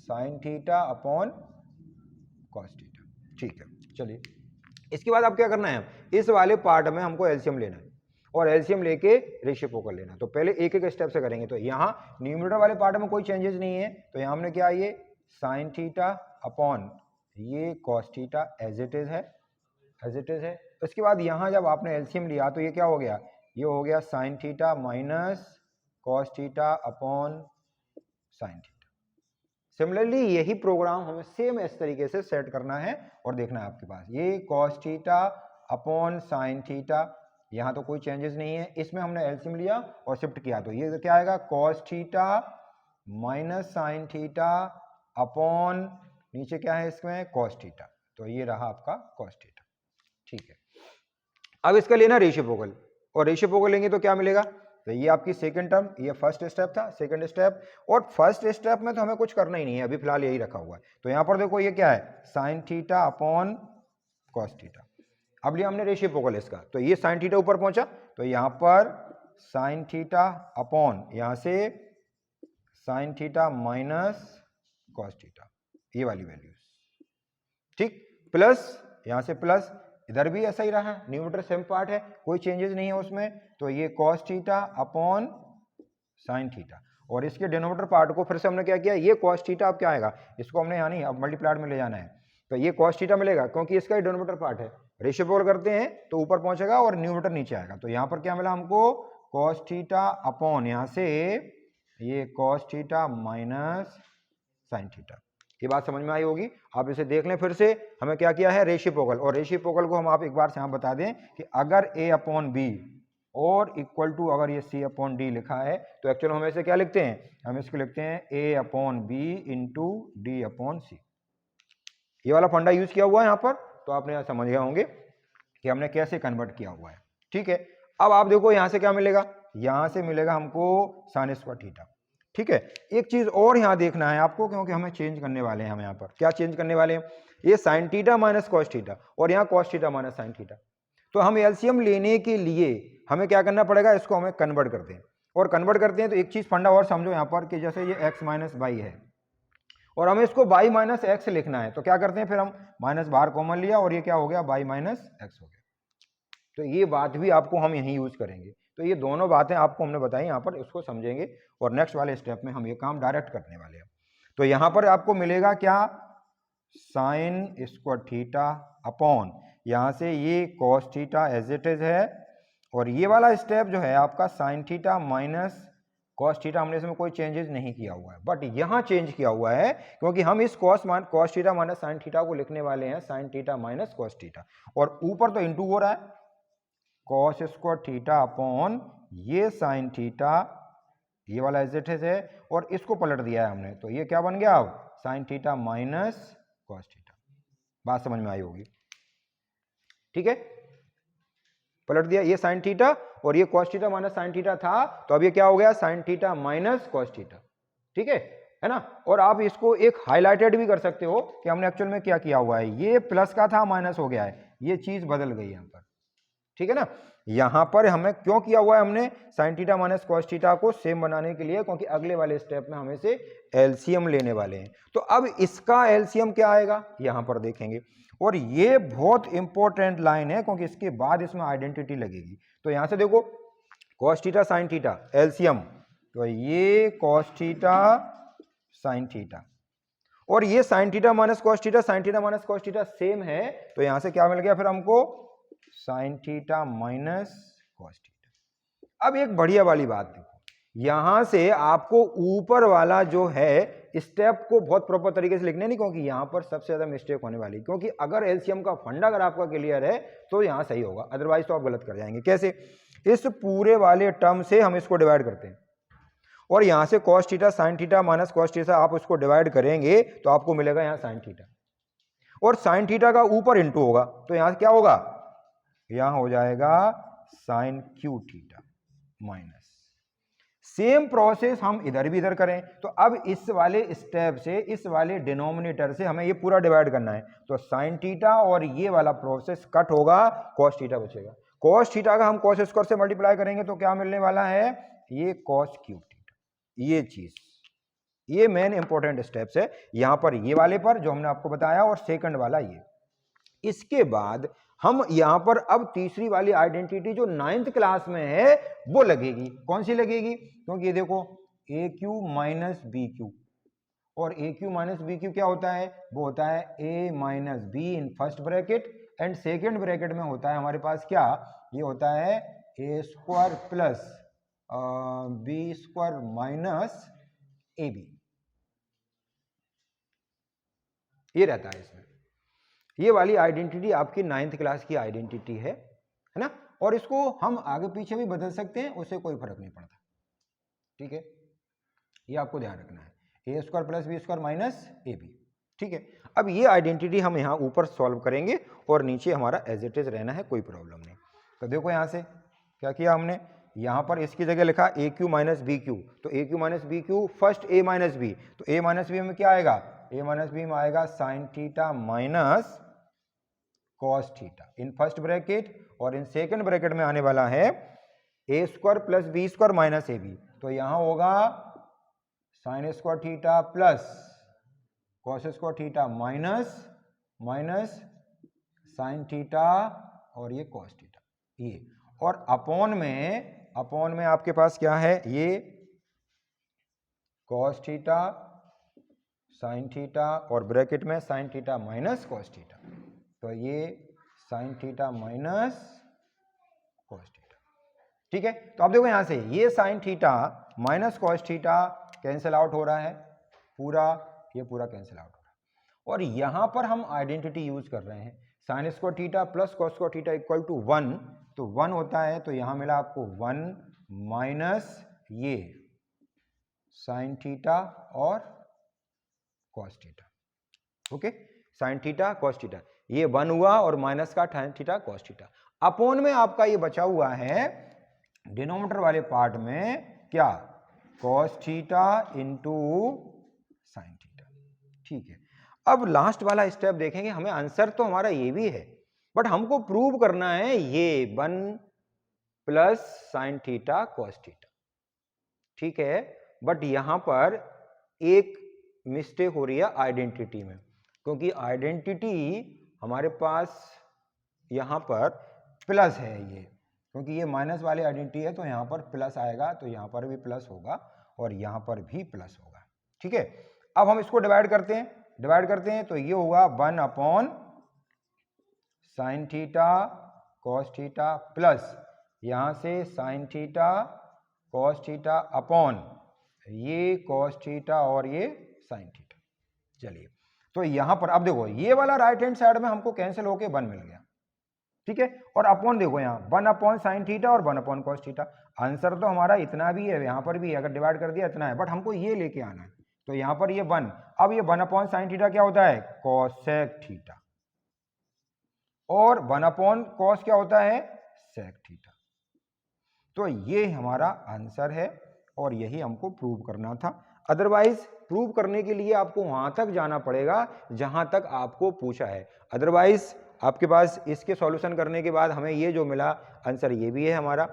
sine theta upon cos theta. ठीक है, चलिए इसके बाद अब क्या करना है? इस वाले पार्ट में हमको एलसीएम लेना है, और एलसीएम लेके रेशिप्रोकल लेना। तो पहले एक एक स्टेप से करेंगे। तो यहाँ न्यूमरेटर वाले पार्ट में कोई चेंजेस नहीं है, तो यहाँ हमने क्या, ये साइन थीटा अपॉन ये cos theta as it is है, एज इट इज है। उसके बाद यहाँ जब आपने एलसीएम लिया तो ये क्या हो गया? ये हो गया sign theta minus cos theta upon sine theta. Similarly यही प्रोग्राम हमें सेम इस तरीके से सेट करना है, और देखना है आपके पास ये cos theta upon sine theta, यहाँ तो कोई चेंजेस नहीं है, इसमें हमने एलसीएम लिया और शिफ्ट किया, तो ये क्या आएगा? Cos theta minus sine theta upon नीचे क्या है इसमें? Cos theta. तो ये रहा आपका कॉस थीटा। ठीक है, अब इसका लेना रेशिप्रोकल, और रेशिप्रोकल लेंगे तो क्या मिलेगा? तो ये आपकी सेकंड टर्म, ये फर्स्ट स्टेप था, सेकंड स्टेप, और फर्स्ट स्टेप में तो हमें कुछ करना ही नहीं है, अभी फिलहाल यही रखा हुआ है। तो यहाँ पर देखो ये क्या है? Sine theta upon cos theta. अब लिया हमने रेशिप्रोकल इसका, तो ये साइन थीटा ऊपर पहुंचा, तो यहाँ पर साइन थीटा अपॉन यहाँ से sign theta minus cos theta, ये वाली वैल्यूज। ठीक, प्लस यहाँ से प्लस, इधर भी ऐसा ही रहा, न्यूमरेटर सेम पार्ट है, कोई चेंजेस नहीं है उसमें। तो ये cos theta upon sine theta, और इसके डिनोमिनेटर पार्ट को फिर से हमने क्या किया? ये कॉस थीटा अब क्या आएगा? इसको हमने यहाँ नहीं, अब मल्टीप्लाइड में ले जाना है, तो ये कॉस थीटा मिलेगा क्योंकि इसका ही डिनोमिनेटर पार्ट है। रेशिप्रोकल करते हैं तो ऊपर पहुंचेगा और न्यूमरेटर नीचे आएगा। तो यहाँ पर क्या मिला हमको? कॉस थीटा अपॉन यहाँ से ये cos theta minus sine theta. ये बात समझ में आई होगी। आप इसे देख लें फिर से, हमें क्या किया है? रेशिप्रोकल, और रेशिप्रोकल को हम आप एक बार से यहाँ बता दें कि अगर a अपॉन बी और इक्वल टू अगर ये c अपॉन डी लिखा है, तो एक्चुअल हम इसे क्या लिखते हैं? हम इसको लिखते हैं a upon b into d upon c. ये वाला फंडा यूज किया हुआ है यहाँ पर, तो आपने यहाँ समझ गए होंगे। कि हमने कैसे कन्वर्ट किया हुआ है। ठीक है, अब आप देखो यहां से क्या मिलेगा, यहां से मिलेगा हमको साइन स्क्वायर थीटा। ठीक है, एक चीज और यहां देखना है आपको, क्योंकि हमें चेंज करने वाले हैं, हम यहां पर क्या चेंज करने वाले हैं, ये sine theta minus cos theta और यहाँ cos theta minus sine theta. तो हम एलसीएम लेने के लिए हमें क्या करना पड़ेगा, इसको हमें कन्वर्ट करते हैं। और कन्वर्ट करते हैं तो एक चीज फंडा और समझो यहाँ पर कि जैसे ये x माइनस वाई है और हमें इसको y माइनस एक्स लिखना है, तो क्या करते हैं फिर हम माइनस बाहर कॉमन लिया और ये क्या हो गया y माइनस एक्स हो गया। तो ये बात भी आपको हम यहीं यूज करेंगे। तो ये दोनों बातें आपको हमने बताई यहाँ पर, इसको समझेंगे और नेक्स्ट वाले स्टेप में हम ये काम डायरेक्ट करने वाले हैं। तो यहाँ पर आपको मिलेगा क्या, साइन स्क्वायर थीटा अपॉन यहाँ से ये cos theta as it is है, और ये वाला स्टेप जो है आपका sine theta minus cos theta, हमने इसमें कोई चेंजेस नहीं किया हुआ है, बट यहाँ चेंज किया हुआ है क्योंकि हम इस cos theta minus sine theta को लिखने वाले हैं sign theta minus cos theta, और ऊपर तो इंटू हो रहा है कॉस स्क्वायर थीटा अपॉन ये साइन थीटा, ये वाला एज इट इज है, और इसको पलट दिया है हमने, तो ये क्या बन गया अब sign theta minus cos theta. बात समझ में आई होगी। ठीक है, पलट दिया, ये साइन थीटा और ये cos theta minus sine theta था, तो अब ये क्या हो गया sign theta minus cos theta. ठीक है ना, और आप इसको एक हाईलाइटेड भी कर सकते हो कि हमने एक्चुअल में क्या किया हुआ है, ये प्लस का था माइनस हो गया है, ये चीज बदल गई यहां पर। ठीक है ना, यहां पर हमें क्यों किया हुआ है हमने sign theta minus cos theta को सेम बनाने के लिए, क्योंकि अगले वाले स्टेप में हमें से एलसीएम लेने वाले हैं। तो अब इसका एलसीएम क्या आएगा यहां पर देखेंगे, और ये बहुत इंपॉर्टेंट लाइन है क्योंकि इसके बाद इसमें आइडेंटिटी लगेगी। तो यहां से देखो cos theta sine theta LCM, तो ये कॉस थीटा साइन थीटा और ये sine theta minus cos theta, sign theta minus cos theta same है, तो यहां से क्या मिल गया फिर हमको sign theta minus cos theta. अब एक बढ़िया वाली बात देखो, यहां से आपको ऊपर वाला जो है स्टेप को बहुत प्रॉपर तरीके से लिखने नहीं, क्योंकि यहां पर सबसे ज्यादा मिस्टेक होने वाली, क्योंकि अगर एलसीएम का फंडा अगर आपका क्लियर है तो यहां सही होगा, अदरवाइज तो आप गलत कर जाएंगे। कैसे, इस पूरे वाले टर्म से हम इसको डिवाइड करते हैं और यहां से cos theta sine theta minus cos theta आप उसको डिवाइड करेंगे तो आपको मिलेगा यहां साइन थीटा, और साइन थीटा का ऊपर इंटू होगा, तो यहां क्या होगा, यहां हो जाएगा sine cube theta minus. Same process हम इधर भी इधर करें, तो अब इस वाले स्टेप से इस वाले डिनोमिनेटर से हमें ये पूरा डिवाइड करना है, तो साइन थीटा और ये वाला प्रोसेस कट होगा, कॉस थीटा बचेगा। कॉस थीटा का हम कॉस स्क्वायर से मल्टीप्लाई करेंगे तो क्या मिलने वाला है, ये कॉस क्यूब थीटा। ये चीज, ये मेन इंपॉर्टेंट स्टेप्स है यहां पर, ये वाले पर जो हमने आपको बताया, और सेकंड वाला ये। इसके बाद हम यहां पर अब तीसरी वाली आइडेंटिटी जो 9th क्लास में है वो लगेगी। कौन सी लगेगी, क्योंकि ये देखो a cube minus b cube, और a cube minus b cube क्या होता है, वो होता है a minus b in first bracket, and second bracket में होता है हमारे पास क्या, ये होता है ए square plus B square minus a b, ये रहता है इसमें। ये वाली आइडेंटिटी आपकी 9th क्लास की आइडेंटिटी है ना, और इसको हम आगे पीछे भी बदल सकते हैं, उससे कोई फर्क नहीं पड़ता। ठीक है, ये आपको ध्यान रखना है, ए square plus B square minus a b. ठीक है, अब ये आइडेंटिटी हम यहाँ ऊपर सॉल्व करेंगे और नीचे हमारा एज इट इज रहना है, कोई प्रॉब्लम नहीं। तो देखो यहाँ से क्या किया हमने, यहाँ पर इसकी जगह लिखा a cube minus b cube, तो a cube minus b cube first a minus b, तो ए माइनस बी में क्या आएगा, ए माइनस बी में आएगा sine theta minus cos theta in first bracket, और इन सेकंड ब्रैकेट में आने वाला है ए square plus B square minus a b, तो यहां होगा sine square theta plus cos square theta minus minus sine theta और ये कॉस थीटा, ये, और अपॉन में आपके पास क्या है, ये कॉस थीटा साइन थीटा और ब्रैकेट में sign theta minus cos theta, तो ये sine theta minus cos theta. ठीक है, तो आप देखो यहां से ये sine theta minus cos theta cancel out हो रहा है, पूरा ये पूरा कैंसिल आउट हो रहा है, और यहां पर हम आइडेंटिटी यूज कर रहे हैं sine square theta plus cos square theta equal to 1, तो 1 होता है, तो यहां मिला आपको 1 माइनस ये साइन थीटा और cos theta. Okay, sign theta cos theta, ये 1 हुआ और माइनस का tan theta cos theta, upon में आपका ये बचा हुआ है डिनोमिनेटर वाले पार्ट में क्या, cos theta into sine theta. ठीक है, अब लास्ट वाला स्टेप देखेंगे, हमें आंसर तो हमारा ये भी है बट हमको प्रूव करना है ये 1 plus sine theta cos theta. ठीक है, बट यहां पर एक मिस्टेक हो रही है आइडेंटिटी में, क्योंकि आइडेंटिटी हमारे पास यहां पर प्लस है ये, क्योंकि ये माइनस वाली आइडेंटिटी है तो यहां पर प्लस आएगा, तो यहां पर भी प्लस होगा और यहां पर भी प्लस होगा। ठीक है, अब हम इसको डिवाइड करते हैं तो ये होगा 1 upon sine theta cos theta plus यहां से sine theta cos theta upon ये cos थीटा और ये साइन थीटा। चलिए, तो यहां पर अब देखो ये वाला राइट हैंड साइड में हमको कैंसिल होके 1 मिल गया। ठीक है, और अपॉन देखो यहाँ 1 अपॉन साइन थीटा और 1 अपॉन cos थीटा। आंसर तो हमारा इतना भी है, यहाँ पर भी है, अगर डिवाइड कर दिया इतना है, बट हमको ये लेके आना है, तो यहाँ पर ये 1, अब ये 1 अपॉन साइन थीटा क्या होता है, cosec थीटा, और 1 अपॉन cos क्या होता है, sec थीटा। तो ये हमारा आंसर है और यही हमको प्रूव करना था। अदरवाइज प्रूव करने के लिए आपको वहां तक जाना पड़ेगा जहां तक आपको पूछा है। अदरवाइज आपके पास इसके सॉल्यूशन करने के बाद हमें ये जो मिला आंसर ये भी है, हमारा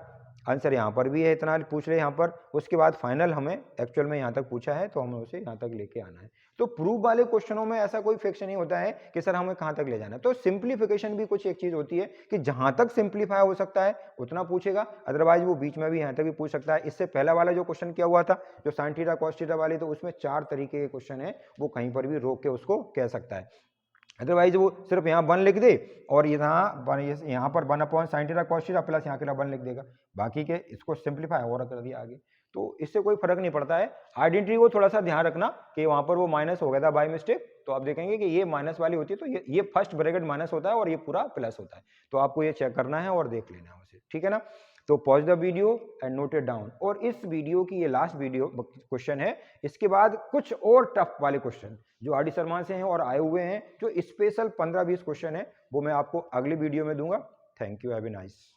आंसर यहाँ पर भी है, इतना पूछ रहे यहाँ पर, उसके बाद फाइनल हमें एक्चुअल में यहाँ तक पूछा है तो हमें उसे यहाँ तक लेके आना है। तो प्रूफ वाले क्वेश्चनों में ऐसा कोई फिक्स नहीं होता है कि सर हमें कहाँ तक ले जाना है। तो सिंप्लीफिकेशन भी कुछ एक चीज होती है कि जहां तक सिंप्लीफाई हो सकता है उतना पूछेगा, अदरवाइज वो बीच में भी यहाँ तक भी पूछ सकता है। इससे पहला वाला जो क्वेश्चन किया हुआ था जो साइन थीटा कॉस थीटा वाली, तो उसमें 4 तरीके के क्वेश्चन है, वो कहीं पर भी रोक के उसको कह सकता है। अदरवाइज वो सिर्फ यहाँ 1 लिख दे और यहाँ पर 1 upon sine theta cos theta plus यहाँ के लिए 1 लिख देगा, बाकी के इसको सिंप्लीफाई और कर दिया आगे, तो इससे कोई फर्क नहीं पड़ता है। आइडेंटिटी को थोड़ा सा ध्यान रखना कि वहां पर वो माइनस हो गया था बाय मिस्टेक, तो आप देखेंगे कि ये माइनस वाली होती है, तो ये फर्स्ट ब्रैकेट माइनस होता है और ये पूरा प्लस होता है, तो आपको ये चेक करना है और देख लेना है उसे। ठीक है ना, तो pause the video and note it down. और इस वीडियो की ये लास्ट वीडियो क्वेश्चन है, इसके बाद कुछ और टफ वाले क्वेश्चन जो आर डी शर्मा से हैं और आए हुए हैं, जो स्पेशल 15-20 क्वेश्चन है, वो मैं आपको अगली वीडियो में दूंगा। Thank you, have a nice.